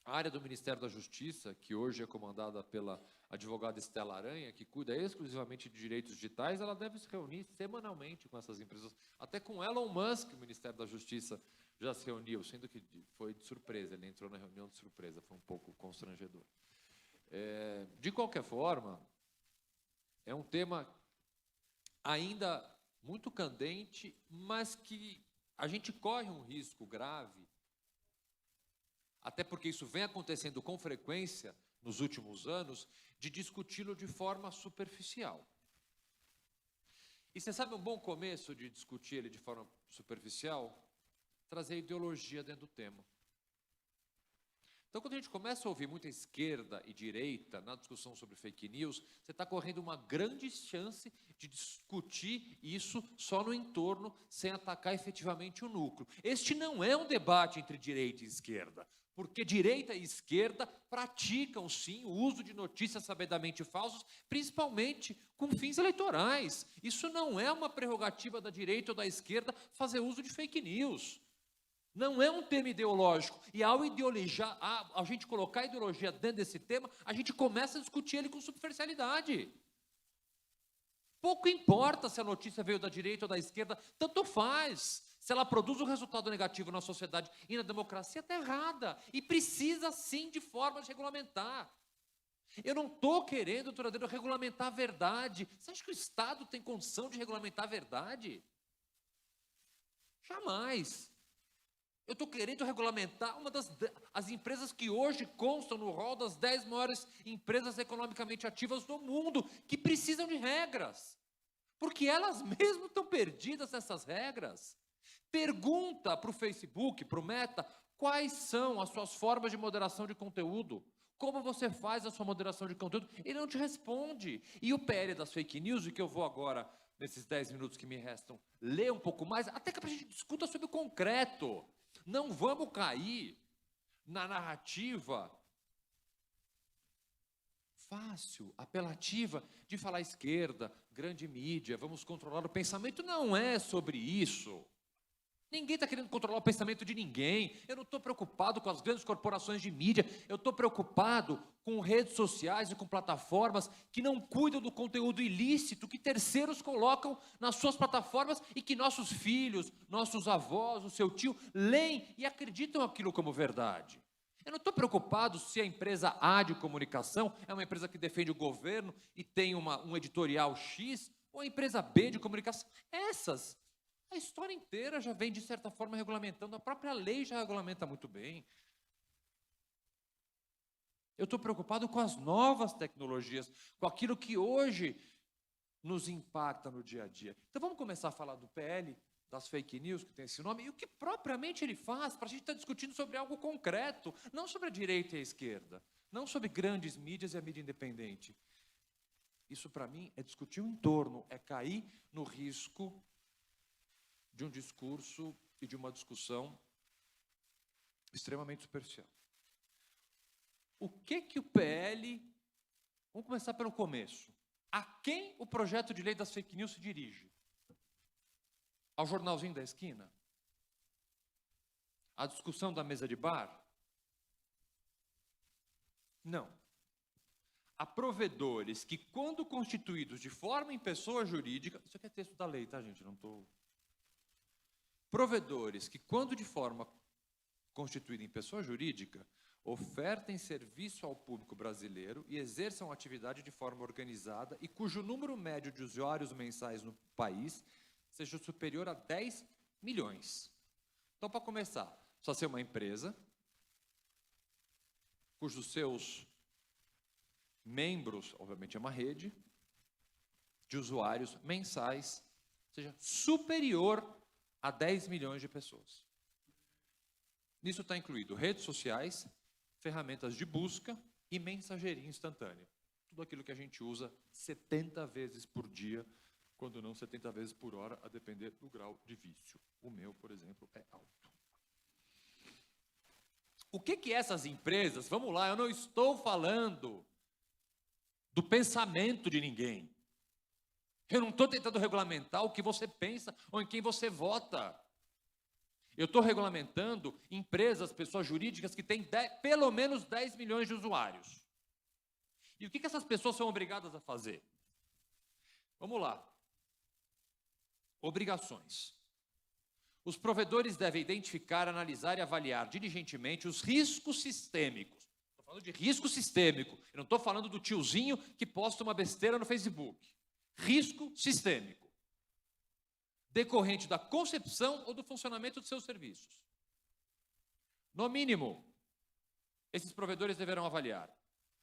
área do Ministério da Justiça, que hoje é comandada pela advogada Estela Aranha, que cuida exclusivamente de direitos digitais. Ela deve se reunir semanalmente com essas empresas. Até com Elon Musk, o Ministério da Justiça já se reuniu, sendo que foi de surpresa, ele entrou na reunião de surpresa, foi um pouco constrangedor. De qualquer forma, é um tema ainda muito candente, mas que a gente corre um risco grave, até porque isso vem acontecendo com frequência nos últimos anos, de discuti-lo de forma superficial. E você sabe um bom começo de discutir ele de forma superficial? Trazer ideologia dentro do tema. Então, quando a gente começa a ouvir muita esquerda e direita na discussão sobre fake news, você está correndo uma grande chance de discutir isso só no entorno, sem atacar efetivamente o núcleo. Este não é um debate entre direita e esquerda, porque direita e esquerda praticam, sim, o uso de notícias sabidamente falsas, principalmente com fins eleitorais. Isso não é uma prerrogativa da direita ou da esquerda fazer uso de fake news. Não é um tema ideológico. E ao a gente colocar a ideologia dentro desse tema, a gente começa a discutir ele com superficialidade. Pouco importa se a notícia veio da direita ou da esquerda, tanto faz. Se ela produz um resultado negativo na sociedade e na democracia, está errada. E precisa, sim, de forma de regulamentar. Eu não estou querendo, doutor Adriano, regulamentar a verdade. Você acha que o Estado tem condição de regulamentar a verdade? Jamais. Eu estou querendo regulamentar as empresas que hoje constam no rol das 10 maiores empresas economicamente ativas do mundo, que precisam de regras, porque elas mesmas estão perdidas nessas regras. Pergunta para o Facebook, para o Meta, quais são as suas formas de moderação de conteúdo, como você faz a sua moderação de conteúdo, ele não te responde. E o PL das fake news, e que eu vou agora, nesses 10 minutos que me restam, ler um pouco mais, até que a gente discuta sobre o concreto. Não vamos cair na narrativa fácil, apelativa, de falar esquerda, grande mídia, vamos controlar o pensamento. Não é sobre isso. Ninguém está querendo controlar o pensamento de ninguém. Eu não estou preocupado com as grandes corporações de mídia. Eu estou preocupado com redes sociais e com plataformas que não cuidam do conteúdo ilícito que terceiros colocam nas suas plataformas e que nossos filhos, nossos avós, o seu tio, leem e acreditam aquilo como verdade. Eu não estou preocupado se a empresa A de comunicação é uma empresa que defende o governo e tem um editorial X, ou a empresa B de comunicação. A história inteira já vem, de certa forma, regulamentando, a própria lei já regulamenta muito bem. Eu estou preocupado com as novas tecnologias, com aquilo que hoje nos impacta no dia a dia. Então vamos começar a falar do PL, das fake news, que tem esse nome, e o que propriamente ele faz, para a gente estar discutindo sobre algo concreto, não sobre a direita e a esquerda, não sobre grandes mídias e a mídia independente. Isso, para mim, é discutir o entorno, é cair no risco de um discurso e de uma discussão extremamente superficial. O que o PL... Vamos começar pelo começo. A quem o projeto de lei das fake news se dirige? Ao jornalzinho da esquina? À discussão da mesa de bar? Não. A provedores que, quando constituídos de forma em pessoa jurídica... Isso aqui é texto da lei, tá, gente? Não estou... Provedores que, quando de forma constituída em pessoa jurídica, ofertem serviço ao público brasileiro e exerçam atividade de forma organizada e cujo número médio de usuários mensais no país seja superior a 10 milhões. Então, para começar, precisa ser uma empresa cujos seus membros, obviamente é uma rede, de usuários mensais, ou seja, superior a 10 milhões de pessoas. Nisso está incluído redes sociais, ferramentas de busca e mensageria instantânea. Tudo aquilo que a gente usa 70 vezes por dia, quando não 70 vezes por hora, a depender do grau de vício. O meu, por exemplo, é alto. O que essas empresas, vamos lá, eu não estou falando do pensamento de ninguém. Eu não estou tentando regulamentar o que você pensa ou em quem você vota. Eu estou regulamentando empresas, pessoas jurídicas que têm pelo menos 10 milhões de usuários. E o que essas pessoas são obrigadas a fazer? Vamos lá. Obrigações. Os provedores devem identificar, analisar e avaliar diligentemente os riscos sistêmicos. Estou falando de risco sistêmico. Eu não estou falando do tiozinho que posta uma besteira no Facebook. Risco sistêmico. Decorrente da concepção ou do funcionamento de seus serviços. No mínimo, esses provedores deverão avaliar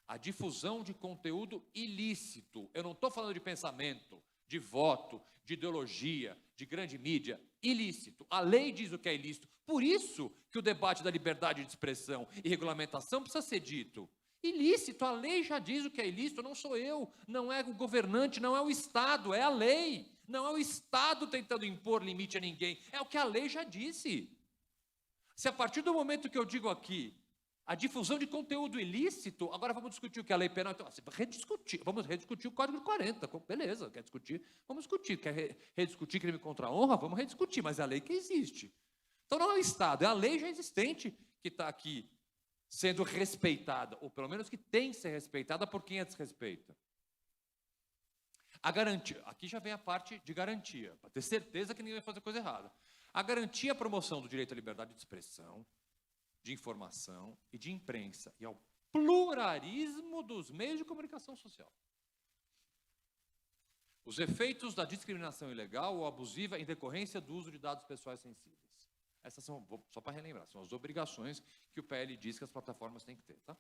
a difusão de conteúdo ilícito. Eu não estou falando de pensamento, de voto, de ideologia, de grande mídia, ilícito. A lei diz o que é ilícito. Por isso que o debate da liberdade de expressão e regulamentação precisa ser dito. Ilícito, a lei já diz o que é ilícito, não sou eu, não é o governante, não é o Estado, é a lei. Não é o Estado tentando impor limite a ninguém, é o que a lei já disse. Se a partir do momento que eu digo aqui, a difusão de conteúdo ilícito, agora vamos discutir o que é a lei penal, então, vamos rediscutir o Código 40, beleza, quer discutir? Vamos discutir, quer rediscutir crime contra a honra? Vamos rediscutir, mas é a lei que existe. Então não é o Estado, é a lei já existente que está aqui sendo respeitada, ou pelo menos que tem que ser respeitada por quem a desrespeita. A garantia, aqui já vem a parte de garantia, para ter certeza que ninguém vai fazer coisa errada. A garantia e a promoção do direito à liberdade de expressão, de informação e de imprensa, e ao pluralismo dos meios de comunicação social. Os efeitos da discriminação ilegal ou abusiva em decorrência do uso de dados pessoais sensíveis. Essas são, só para relembrar, são as obrigações que o PL diz que as plataformas têm que ter, tá?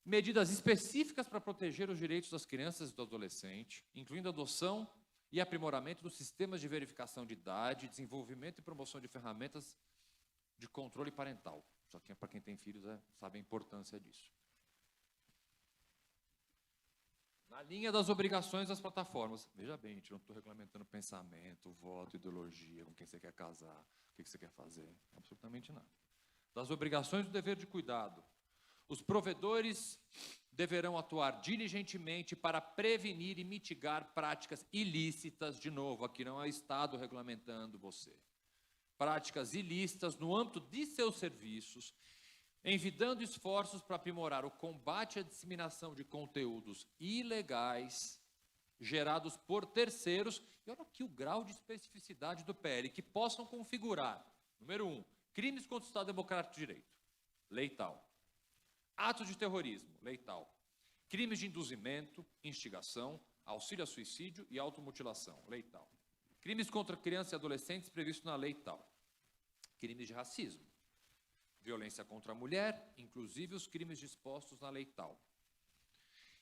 Medidas específicas para proteger os direitos das crianças e do adolescente, incluindo adoção e aprimoramento dos sistemas de verificação de idade, desenvolvimento e promoção de ferramentas de controle parental. Só que para quem tem filhos sabe a importância disso. Na linha das obrigações das plataformas, veja bem, gente, não estou regulamentando pensamento, voto, ideologia, com quem você quer casar, o que você quer fazer, absolutamente nada. Das obrigações do dever de cuidado, os provedores deverão atuar diligentemente para prevenir e mitigar práticas ilícitas, de novo, aqui não é o Estado regulamentando você, práticas ilícitas no âmbito de seus serviços, envidando esforços para aprimorar o combate à disseminação de conteúdos ilegais gerados por terceiros, e olha aqui o grau de especificidade do PL, que possam configurar, número 1, crimes contra o Estado Democrático de Direito, lei tal. Atos de terrorismo, lei tal. Crimes de induzimento, instigação, auxílio a suicídio e automutilação, lei tal. Crimes contra crianças e adolescentes previstos na lei tal. Crimes de racismo. Violência contra a mulher, inclusive os crimes dispostos na lei tal.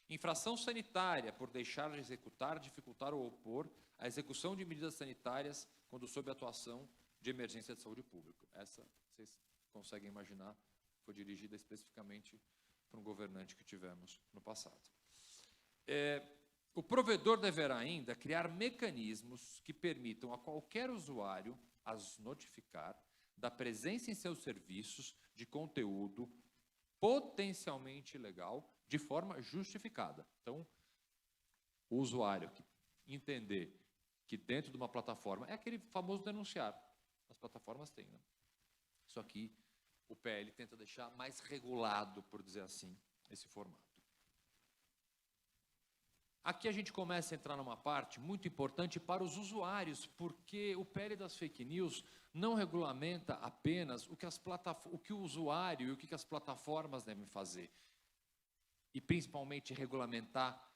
Infração sanitária por deixar de executar, dificultar ou opor a execução de medidas sanitárias quando sob atuação de emergência de saúde pública. Essa, vocês conseguem imaginar, foi dirigida especificamente para um governante que tivemos no passado. O provedor deverá ainda criar mecanismos que permitam a qualquer usuário as notificar da presença em seus serviços de conteúdo potencialmente ilegal de forma justificada. Então, o usuário que entender que dentro de uma plataforma, é aquele famoso denunciar, as plataformas têm, né? Isso aqui, o PL tenta deixar mais regulado, por dizer assim, esse formato. Aqui a gente começa a entrar numa parte muito importante para os usuários, porque o PL das fake news não regulamenta apenas o que o usuário e o que as plataformas devem fazer, e principalmente regulamentar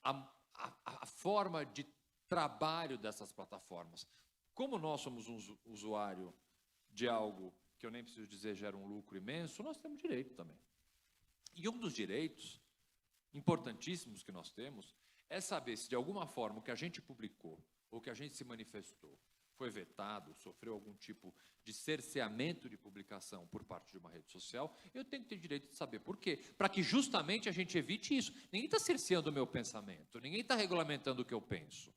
a forma de trabalho dessas plataformas. Como nós somos um usuário de algo que eu nem preciso dizer gera um lucro imenso, nós temos direito também. E um dos direitos importantíssimos que nós temos é saber se, de alguma forma, o que a gente publicou ou que a gente se manifestou foi vetado, sofreu algum tipo de cerceamento de publicação por parte de uma rede social, eu tenho que ter direito de saber por quê. Para que justamente a gente evite isso. Ninguém está cerceando o meu pensamento, ninguém está regulamentando o que eu penso.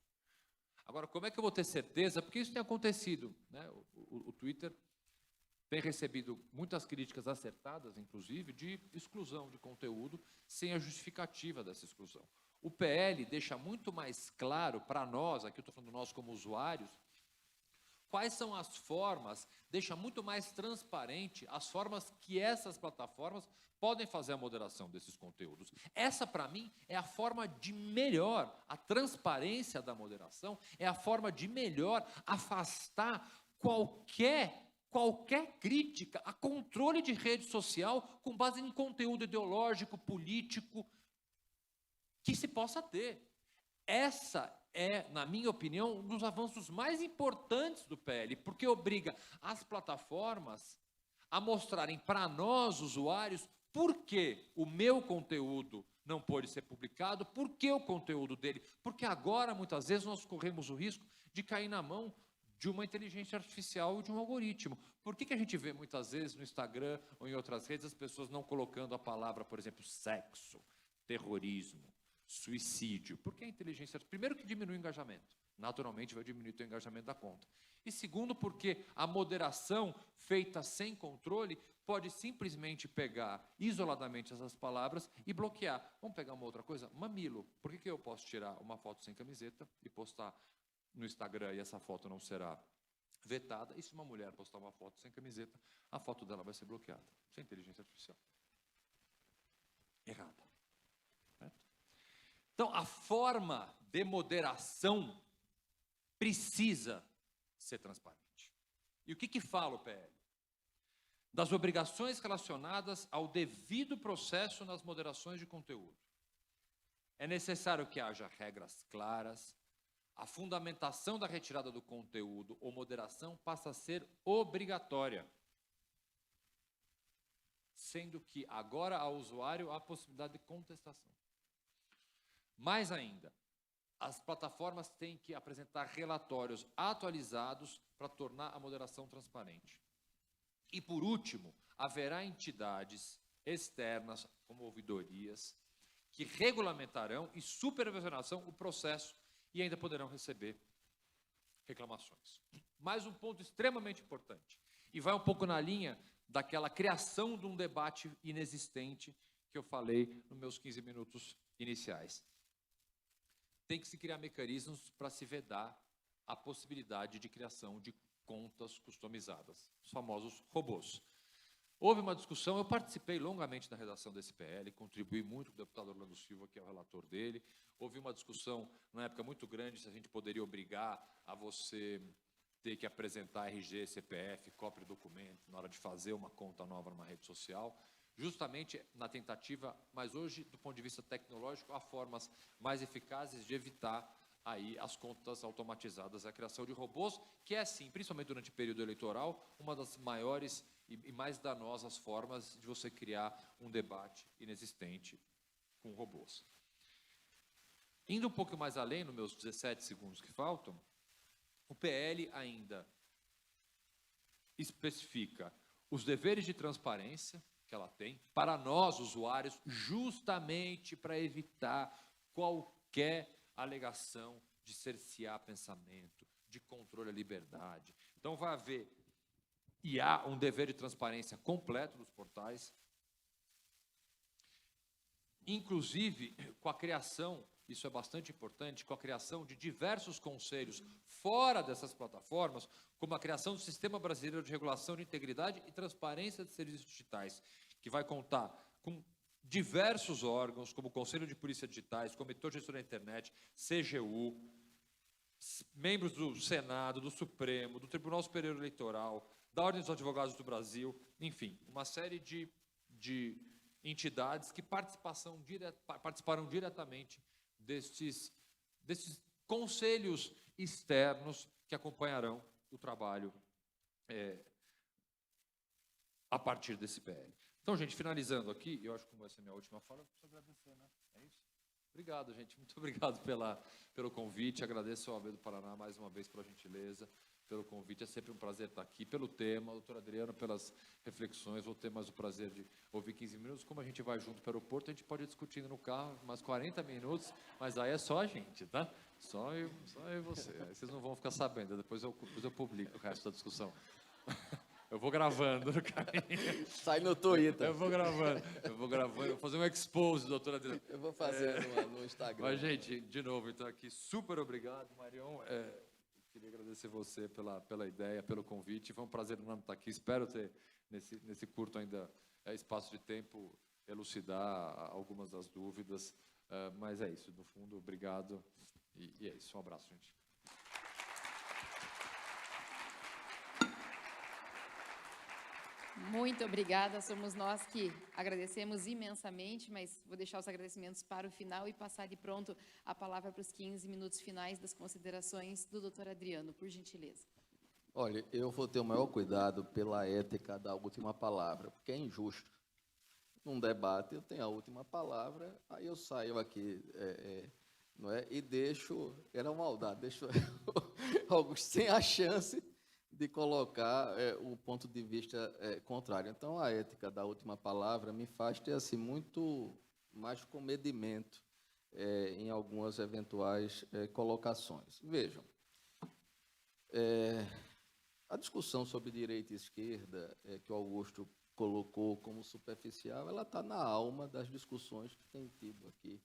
Agora, como é que eu vou ter certeza? Porque isso tem acontecido, né? O Twitter tem recebido muitas críticas acertadas, inclusive, de exclusão de conteúdo sem a justificativa dessa exclusão. O PL deixa muito mais claro para nós, aqui eu estou falando nós como usuários, quais são as formas, deixa muito mais transparente as formas que essas plataformas podem fazer a moderação desses conteúdos. Essa, para mim, é a forma de melhor, a transparência da moderação, é a forma de melhor afastar qualquer crítica a controle de rede social com base em conteúdo ideológico, político, que se possa ter. Essa é, na minha opinião, um dos avanços mais importantes do PL, porque obriga as plataformas a mostrarem para nós, usuários, por que o meu conteúdo não pode ser publicado, por que o conteúdo dele, porque agora, muitas vezes, nós corremos o risco de cair na mão de uma inteligência artificial e de um algoritmo. Por que a gente vê, muitas vezes, no Instagram ou em outras redes, as pessoas não colocando a palavra, por exemplo, sexo, terrorismo, suicídio? Porque a inteligência, primeiro, que diminui o engajamento, naturalmente vai diminuir o engajamento da conta, e segundo, porque a moderação feita sem controle pode simplesmente pegar isoladamente essas palavras e bloquear. Vamos pegar uma outra coisa? Mamilo. Por que eu posso tirar uma foto sem camiseta e postar no Instagram e essa foto não será vetada? E se uma mulher postar uma foto sem camiseta, a foto dela vai ser bloqueada? Isso é inteligência artificial. Errada. Então, a forma de moderação precisa ser transparente. E o que fala o PL? Das obrigações relacionadas ao devido processo nas moderações de conteúdo. É necessário que haja regras claras, a fundamentação da retirada do conteúdo ou moderação passa a ser obrigatória, sendo que agora ao usuário há a possibilidade de contestação. Mais ainda, as plataformas têm que apresentar relatórios atualizados para tornar a moderação transparente. E, por último, haverá entidades externas, como ouvidorias, que regulamentarão e supervisionarão o processo e ainda poderão receber reclamações. Mais um ponto extremamente importante, e vai um pouco na linha daquela criação de um debate inexistente que eu falei nos meus 15 minutos iniciais. Tem que se criar mecanismos para se vedar a possibilidade de criação de contas customizadas, os famosos robôs. Houve uma discussão, eu participei longamente da redação desse PL, contribuí muito com o deputado Orlando Silva, que é o relator dele. Houve uma discussão, na época, muito grande, se a gente poderia obrigar a você ter que apresentar RG, CPF, cópia de documento, na hora de fazer uma conta nova numa rede social, justamente na tentativa, mas hoje, do ponto de vista tecnológico, há formas mais eficazes de evitar aí as contas automatizadas, a criação de robôs, que é, sim, principalmente durante o período eleitoral, uma das maiores e mais danosas formas de você criar um debate inexistente com robôs. Indo um pouco mais além, nos meus 17 segundos que faltam, o PL ainda especifica os deveres de transparência que ela tem para nós, usuários, justamente para evitar qualquer alegação de cercear pensamento, de controle à liberdade. Então, vai haver e há um dever de transparência completo dos portais, inclusive com a criação, isso é bastante importante, com a criação de diversos conselhos fora dessas plataformas, como a criação do Sistema Brasileiro de Regulação de Integridade e Transparência de Serviços Digitais, que vai contar com diversos órgãos, como o Conselho de Polícia Digitais, Comitê de Gestão da Internet, CGU, membros do Senado, do Supremo, do Tribunal Superior Eleitoral, da Ordem dos Advogados do Brasil, enfim, uma série de entidades que participaram diretamente destes conselhos externos que acompanharão o trabalho a partir desse PL. Então, gente, finalizando aqui, eu acho que como essa é a minha última fala, eu preciso agradecer, né? É isso? Obrigado, gente. Muito obrigado pelo convite. Agradeço ao OAB do Paraná mais uma vez pela gentileza, pelo convite. É sempre um prazer estar aqui, pelo tema. Doutor Adriano, pelas reflexões. Vou ter mais o prazer de ouvir 15 minutos. Como a gente vai junto para o aeroporto, a gente pode ir discutindo no carro mais 40 minutos, mas aí é só a gente, tá? Só eu e você. Aí vocês não vão ficar sabendo. Depois eu publico o resto da discussão. Eu vou gravando no caminho. Sai no Twitter. Eu vou gravando, vou fazer um expose, doutora Adriana. Eu vou fazer no Instagram. Mas, gente, de novo, então aqui, super obrigado, Marion. Queria agradecer você pela ideia, pelo convite. Foi um prazer enorme estar aqui. Espero ter, nesse curto ainda espaço de tempo, elucidar algumas das dúvidas. Mas é isso, no fundo, obrigado. E é isso, um abraço, gente. Muito obrigada, somos nós que agradecemos imensamente, mas vou deixar os agradecimentos para o final e passar de pronto a palavra para os 15 minutos finais das considerações do doutor Adriano, por gentileza. Olha, eu vou ter o maior cuidado pela ética da última palavra, porque é injusto. Num debate, eu tenho a última palavra, aí eu saio aqui, não é? E deixo, era uma maldade, deixo Augusto sem a chance de colocar o ponto de vista contrário. Então, a ética da última palavra me faz ter assim, muito mais comedimento em algumas eventuais colocações. Vejam, a discussão sobre direita e esquerda, que o Augusto colocou como superficial, ela está na alma das discussões que tem tido aqui,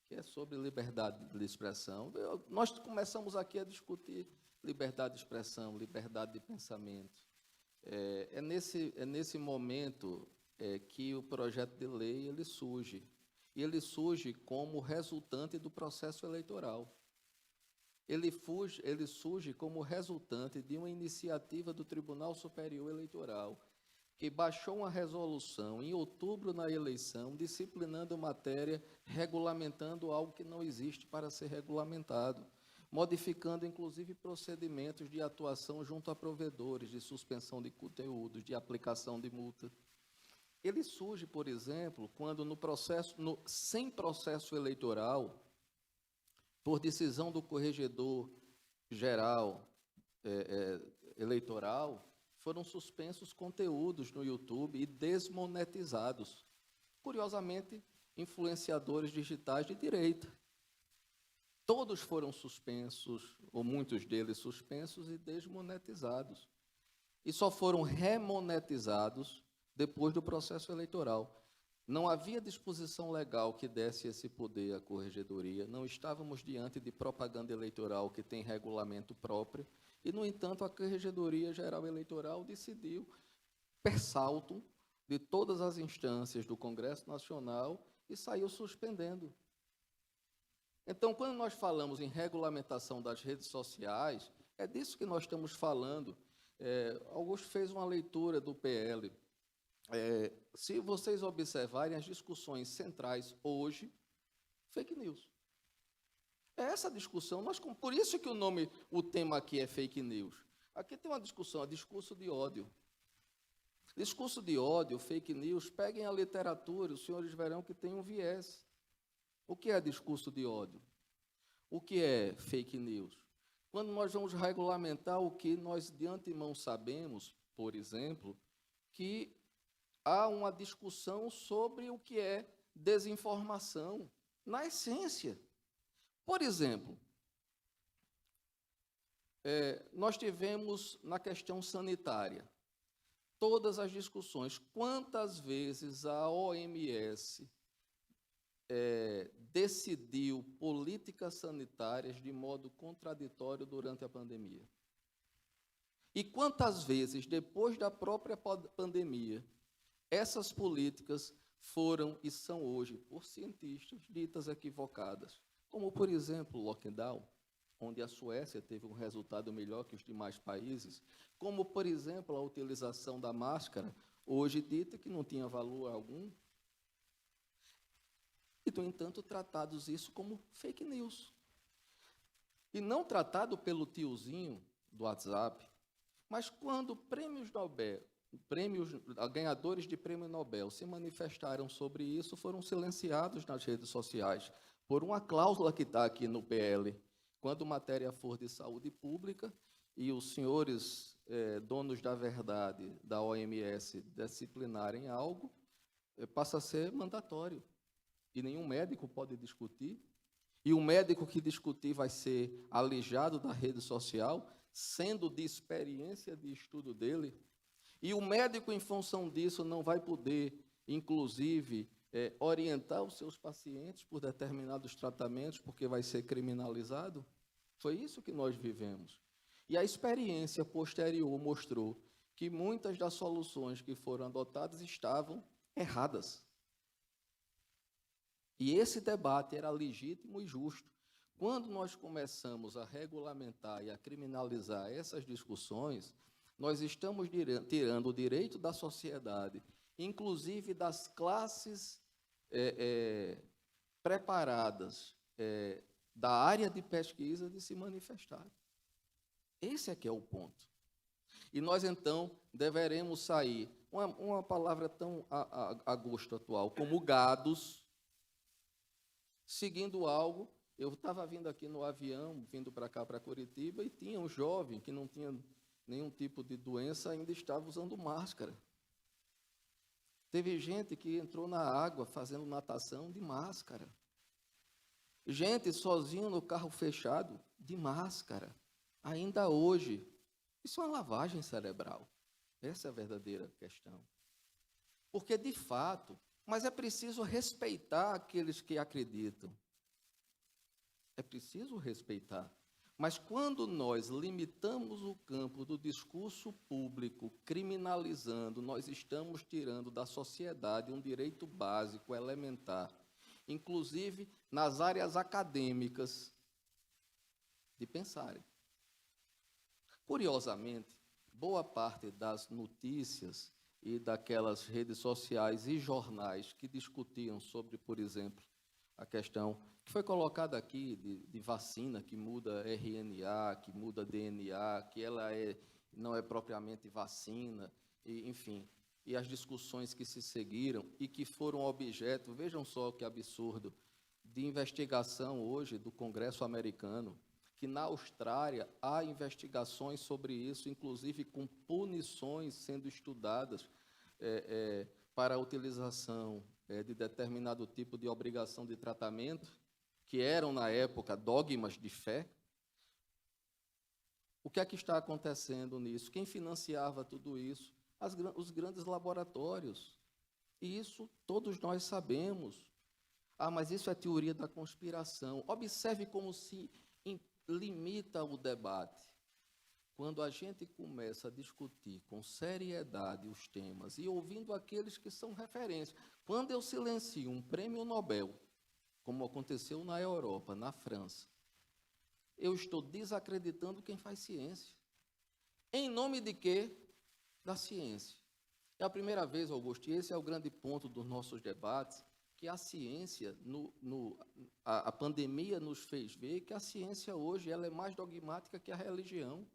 que é sobre liberdade de expressão. Nós começamos aqui a discutir liberdade de expressão, liberdade de pensamento. É nesse momento que o projeto de lei ele surge. E ele surge como resultante do processo eleitoral. Ele surge como resultante de uma iniciativa do Tribunal Superior Eleitoral, que baixou uma resolução em outubro na eleição, disciplinando matéria, regulamentando algo que não existe para ser regulamentado, modificando, inclusive, procedimentos de atuação junto a provedores, de suspensão de conteúdos, de aplicação de multa. Ele surge, por exemplo, quando sem processo eleitoral, por decisão do corregedor geral eleitoral, foram suspensos conteúdos no YouTube e desmonetizados. Curiosamente, influenciadores digitais de direita. Todos foram suspensos, ou muitos deles suspensos e desmonetizados. E só foram remonetizados depois do processo eleitoral. Não havia disposição legal que desse esse poder à corregedoria, não estávamos diante de propaganda eleitoral que tem regulamento próprio, e, no entanto, a Corregedoria Geral Eleitoral decidiu, per saltum, de todas as instâncias do Congresso Nacional e saiu suspendendo. Então, quando nós falamos em regulamentação das redes sociais, é disso que nós estamos falando. Augusto fez uma leitura do PL. Se vocês observarem as discussões centrais hoje, fake news. É essa discussão, por isso que o tema aqui é fake news. Aqui tem uma discussão, discurso de ódio. Discurso de ódio, fake news, peguem a literatura, os senhores verão que tem um viés. O que é discurso de ódio? O que é fake news? Quando nós vamos regulamentar o que nós de antemão sabemos, por exemplo, que há uma discussão sobre o que é desinformação, na essência. Por exemplo, nós tivemos na questão sanitária todas as discussões. Quantas vezes a OMS decidiu políticas sanitárias de modo contraditório durante a pandemia? E quantas vezes, depois da própria pandemia, essas políticas foram e são hoje, por cientistas, ditas equivocadas? Como, por exemplo, o lockdown, onde a Suécia teve um resultado melhor que os demais países. Como, por exemplo, a utilização da máscara, hoje dita que não tinha valor algum. E, no entanto, tratados isso como fake news. E não tratado pelo tiozinho do WhatsApp, mas quando prêmios Nobel ganhadores de prêmio Nobel se manifestaram sobre isso, foram silenciados nas redes sociais por uma cláusula que está aqui no PL. Quando matéria for de saúde pública e os senhores donos da verdade da OMS disciplinarem algo, passa a ser mandatório. E nenhum médico pode discutir. E o médico que discutir vai ser alijado da rede social, sendo de experiência de estudo dele. E o médico, em função disso, não vai poder, inclusive, orientar os seus pacientes por determinados tratamentos, porque vai ser criminalizado. Foi isso que nós vivemos. E a experiência posterior mostrou que muitas das soluções que foram adotadas estavam erradas. E esse debate era legítimo e justo. Quando nós começamos a regulamentar e a criminalizar essas discussões, nós estamos tirando o direito da sociedade, inclusive das classes preparadas da área de pesquisa, de se manifestar. Esse é que é o ponto. E nós, então, deveremos sair, uma palavra tão a gosto atual, como gados, seguindo algo. Eu estava vindo aqui no avião, vindo para cá, para Curitiba, e tinha um jovem que não tinha nenhum tipo de doença, ainda estava usando máscara. Teve gente que entrou na água fazendo natação de máscara. Gente sozinho no carro fechado, de máscara. Ainda hoje. Isso é uma lavagem cerebral. Essa é a verdadeira questão. Porque, de fato, mas é preciso respeitar aqueles que acreditam. É preciso respeitar. Mas quando nós limitamos o campo do discurso público, criminalizando, nós estamos tirando da sociedade um direito básico, elementar, inclusive nas áreas acadêmicas, de pensarem. Curiosamente, boa parte das notícias e daquelas redes sociais e jornais que discutiam sobre, por exemplo, a questão que foi colocada aqui de vacina que muda RNA, que muda DNA, que ela não é propriamente vacina, e, enfim, e as discussões que se seguiram e que foram objeto, vejam só que absurdo, de investigação hoje do Congresso americano, que na Austrália há investigações sobre isso, inclusive com punições sendo estudadas para a utilização de determinado tipo de obrigação de tratamento, que eram, na época, dogmas de fé. O que é que está acontecendo nisso? Quem financiava tudo isso? Os grandes laboratórios. E isso todos nós sabemos. Ah, mas isso é teoria da conspiração. Observe como se limita o debate. Quando a gente começa a discutir com seriedade os temas e ouvindo aqueles que são referências. Quando eu silencio um prêmio Nobel, como aconteceu na Europa, na França, eu estou desacreditando quem faz ciência. Em nome de quê? Da ciência. É a primeira vez, Augusto, e esse é o grande ponto dos nossos debates, que a ciência, a pandemia nos fez ver que a ciência hoje ela é mais dogmática que a religião.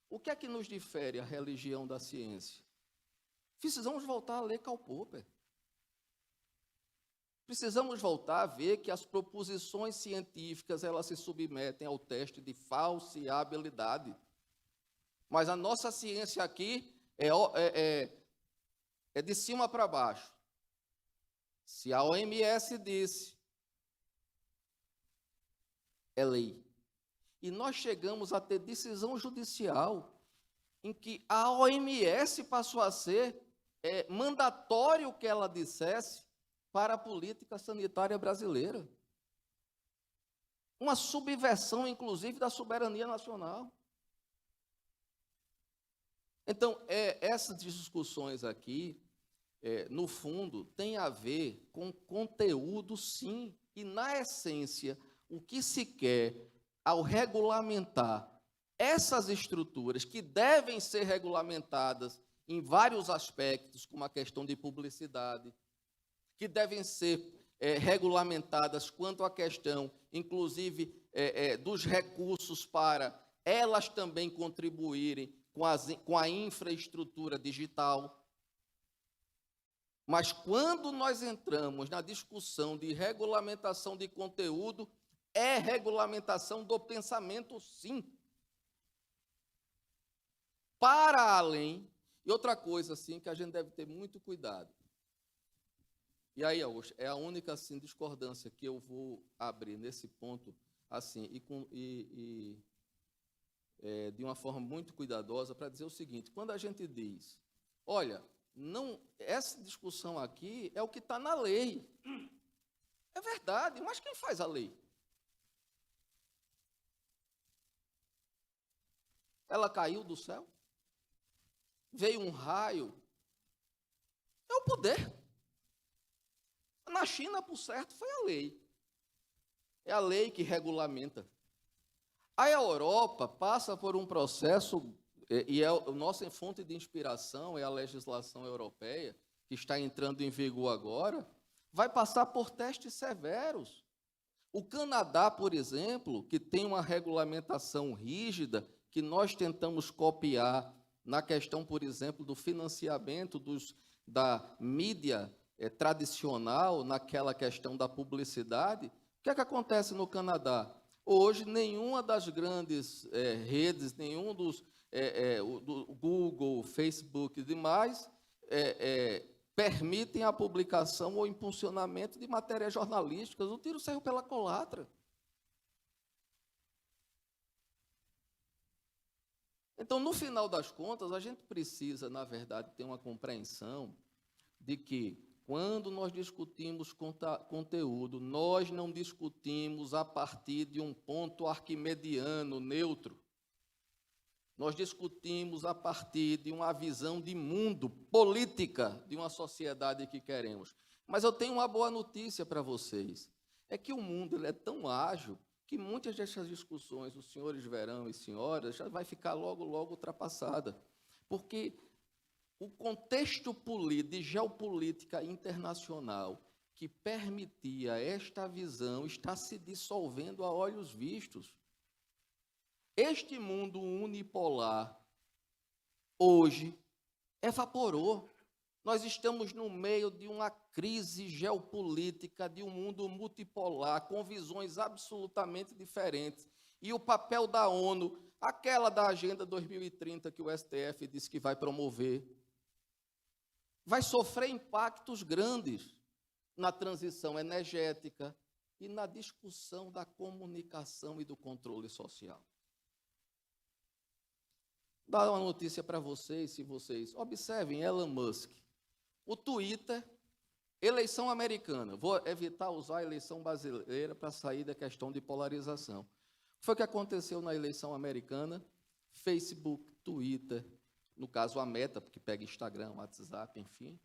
O que é que nos difere a religião da ciência? Precisamos voltar a ler Karl Popper. Precisamos voltar a ver que as proposições científicas elas se submetem ao teste de falseabilidade. Mas a nossa ciência aqui é de cima para baixo. Se a OMS disse, é lei. E nós chegamos a ter decisão judicial em que a OMS passou a ser mandatório que ela dissesse para a política sanitária brasileira. Uma subversão, inclusive, da soberania nacional. Então, essas discussões aqui, no fundo, têm a ver com conteúdo, sim, e, na essência, o que se quer ao regulamentar essas estruturas que devem ser regulamentadas em vários aspectos, como a questão de publicidade, que devem ser regulamentadas quanto à questão, inclusive, dos recursos para elas também contribuírem com a infraestrutura digital. Mas quando nós entramos na discussão de regulamentação de conteúdo, é regulamentação do pensamento, sim. Para além, e outra coisa assim que a gente deve ter muito cuidado. E aí, Augusto, é a única assim, discordância que eu vou abrir nesse ponto, assim, de uma forma muito cuidadosa, para dizer o seguinte: quando a gente diz, olha, não, essa discussão aqui é o que está na lei. É verdade, mas quem faz a lei? Ela caiu do céu? Veio um raio? É o poder. Na China, por certo, foi a lei. É a lei que regulamenta. A Europa passa por um processo, e a nossa fonte de inspiração é a legislação europeia, que está entrando em vigor agora, vai passar por testes severos. O Canadá, por exemplo, que tem uma regulamentação rígida, que nós tentamos copiar na questão, por exemplo, do financiamento da mídia tradicional, naquela questão da publicidade. O que é que acontece no Canadá? Hoje, nenhuma das grandes redes, nenhum do Google, Facebook e demais, permitem a publicação ou impulsionamento de matérias jornalísticas. O tiro saiu pela culatra. Então, no final das contas, a gente precisa, na verdade, ter uma compreensão de que, quando nós discutimos conteúdo, nós não discutimos a partir de um ponto arquimediano, neutro. Nós discutimos a partir de uma visão de mundo, política, de uma sociedade que queremos. Mas eu tenho uma boa notícia para vocês. É que o mundo ele é tão ágil que muitas dessas discussões, os senhores verão e senhoras, já vai ficar logo, logo ultrapassada. Porque o contexto de geopolítica internacional que permitia esta visão está se dissolvendo a olhos vistos. Este mundo unipolar, hoje, evaporou. Nós estamos no meio de uma crise geopolítica, de um mundo multipolar, com visões absolutamente diferentes. E o papel da ONU, aquela da Agenda 2030 que o STF disse que vai promover, vai sofrer impactos grandes na transição energética e na discussão da comunicação e do controle social. Vou dar uma notícia para vocês, se vocês observem Elon Musk. O Twitter, eleição americana. Vou evitar usar a eleição brasileira para sair da questão de polarização. Foi o que aconteceu na eleição americana. Facebook, Twitter, no caso a Meta, porque pega Instagram, WhatsApp, enfim.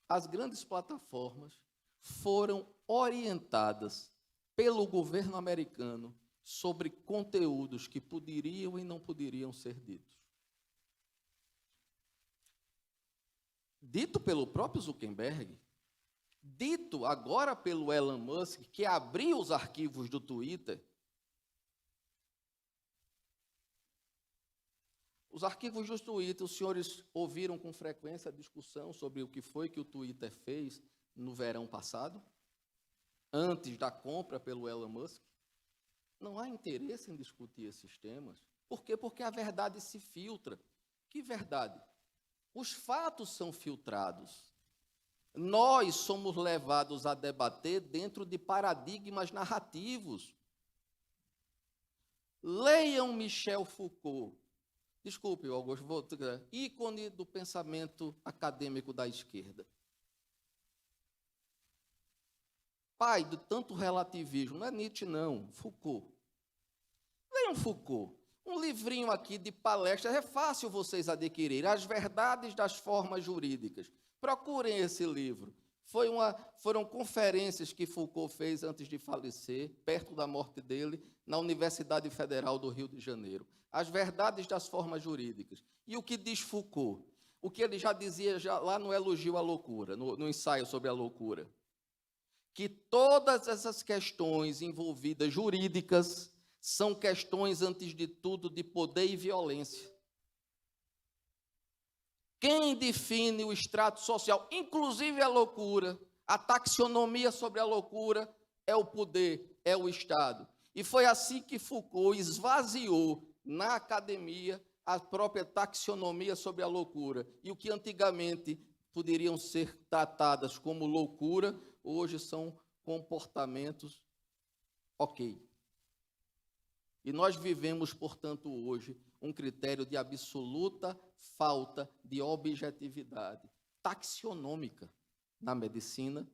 As grandes plataformas foram orientadas pelo governo americano sobre conteúdos que poderiam e não poderiam ser ditos. Dito pelo próprio Zuckerberg, dito agora pelo Elon Musk, que abriu os arquivos do Twitter. Os arquivos do Twitter, os senhores ouviram com frequência a discussão sobre o que foi que o Twitter fez no verão passado, antes da compra pelo Elon Musk? Não há interesse em discutir esses temas. Por quê? Porque a verdade se filtra. Que verdade? Os fatos são filtrados. Nós somos levados a debater dentro de paradigmas narrativos. Leiam Michel Foucault. Desculpe, Augusto, ícone do pensamento acadêmico da esquerda. Pai de tanto relativismo, não é Nietzsche, não, Foucault. Leiam Foucault. Um livrinho aqui de palestras, é fácil vocês adquirirem, As Verdades das Formas Jurídicas. Procurem esse livro. Foram conferências que Foucault fez antes de falecer, perto da morte dele, na Universidade Federal do Rio de Janeiro. As Verdades das Formas Jurídicas. E o que diz Foucault? O que ele já dizia lá no Elogio à Loucura, no ensaio sobre a loucura. Que todas essas questões envolvidas jurídicas são questões, antes de tudo, de poder e violência. Quem define o extrato social, inclusive a loucura, a taxonomia sobre a loucura, é o poder, é o Estado. E foi assim que Foucault esvaziou na academia a própria taxonomia sobre a loucura. E o que antigamente poderiam ser tratadas como loucura, hoje são comportamentos ok. E nós vivemos, portanto, hoje, um critério de absoluta falta de objetividade taxonômica na medicina,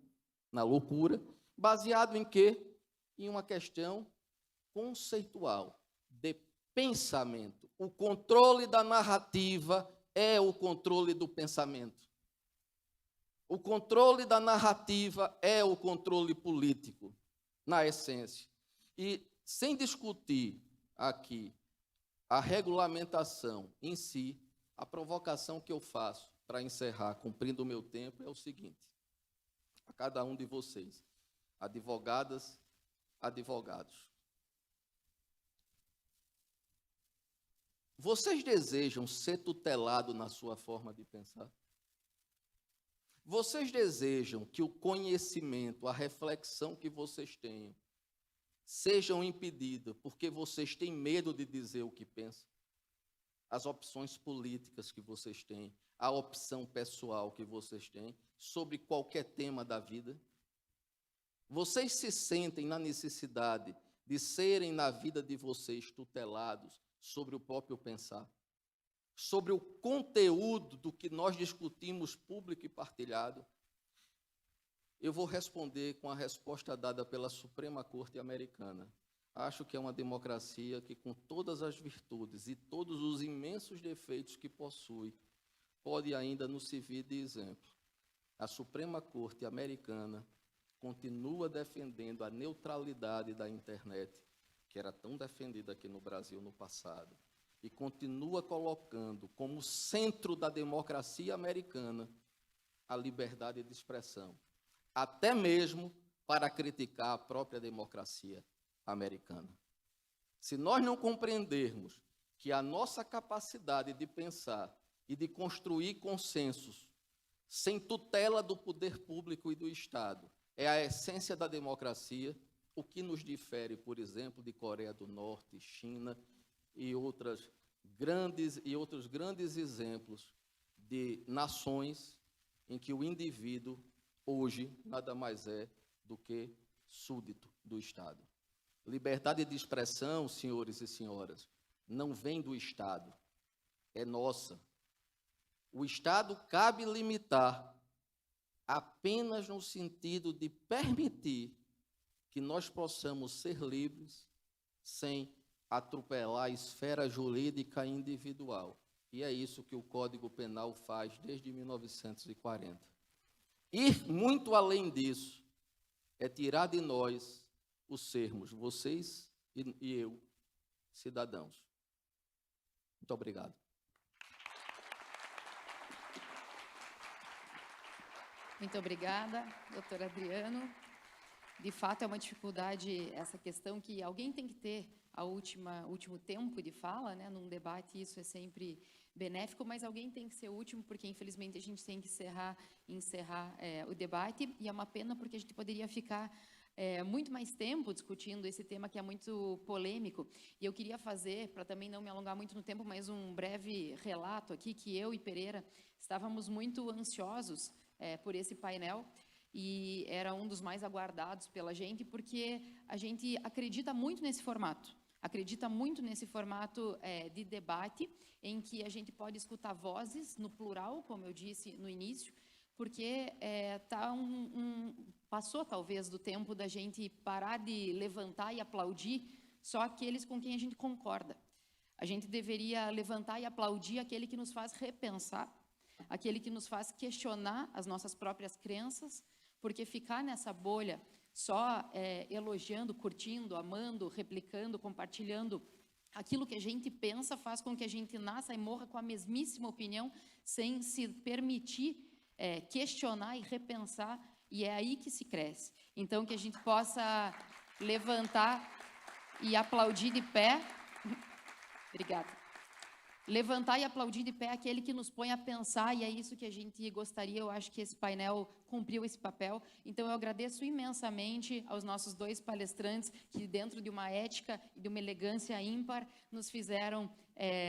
na loucura, baseado em quê? Em uma questão conceitual, de pensamento. O controle da narrativa é o controle do pensamento. O controle da narrativa é o controle político, na essência. E, sem discutir aqui a regulamentação em si, a provocação que eu faço para encerrar, cumprindo o meu tempo, é o seguinte: a cada um de vocês, advogadas, advogados, vocês desejam ser tutelados na sua forma de pensar? Vocês desejam que o conhecimento, a reflexão que vocês tenham, sejam impedidas porque vocês têm medo de dizer o que pensam? As opções políticas que vocês têm, a opção pessoal que vocês têm sobre qualquer tema da vida? Vocês se sentem na necessidade de serem na vida de vocês tutelados sobre o próprio pensar? Sobre o conteúdo do que nós discutimos público e partilhado? Eu vou responder com a resposta dada pela Suprema Corte Americana. Acho que é uma democracia que, com todas as virtudes e todos os imensos defeitos que possui, pode ainda nos servir de exemplo. A Suprema Corte Americana continua defendendo a neutralidade da internet, que era tão defendida aqui no Brasil no passado, e continua colocando como centro da democracia americana a liberdade de expressão, até mesmo para criticar a própria democracia americana. Se nós não compreendermos que a nossa capacidade de pensar e de construir consensos sem tutela do poder público e do Estado é a essência da democracia, o que nos difere, por exemplo, de Coreia do Norte, China e outros grandes exemplos de nações em que o indivíduo hoje nada mais é do que súdito do Estado. Liberdade de expressão, senhores e senhoras, não vem do Estado, é nossa. O Estado cabe limitar apenas no sentido de permitir que nós possamos ser livres sem atropelar a esfera jurídica individual. E é isso que o Código Penal faz desde 1940. Ir muito além disso é tirar de nós o sermos, vocês e eu, cidadãos. Muito obrigado. Muito obrigada, doutor Adriano. De fato, é uma dificuldade essa questão que alguém tem que ter último tempo de fala, né? Num debate isso é sempre benéfico, mas alguém tem que ser o último, porque infelizmente a gente tem que encerrar o debate, e é uma pena porque a gente poderia ficar muito mais tempo discutindo esse tema que é muito polêmico. E eu queria fazer, para também não me alongar muito no tempo, mas um breve relato aqui, que eu e Pereira estávamos muito ansiosos por esse painel, e era um dos mais aguardados pela gente, porque a gente acredita muito nesse formato. Acredita muito nesse formato de debate, em que a gente pode escutar vozes no plural, como eu disse no início, porque passou talvez do tempo da gente parar de levantar e aplaudir só aqueles com quem a gente concorda. A gente deveria levantar e aplaudir aquele que nos faz repensar, aquele que nos faz questionar as nossas próprias crenças, porque ficar nessa bolha só elogiando, curtindo, amando, replicando, compartilhando aquilo que a gente pensa faz com que a gente nasça e morra com a mesmíssima opinião, sem se permitir questionar e repensar, e é aí que se cresce. Então, que a gente possa levantar e aplaudir de pé. Obrigada. levantar e aplaudir de pé aquele que nos põe a pensar, e é isso que a gente gostaria. Eu acho que esse painel cumpriu esse papel. Então, eu agradeço imensamente aos nossos 2 palestrantes, que dentro de uma ética e de uma elegância ímpar, nos fizeram,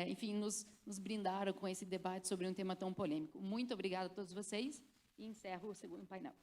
enfim, nos brindaram com esse debate sobre um tema tão polêmico. Muito obrigada a todos vocês, e encerro o segundo painel.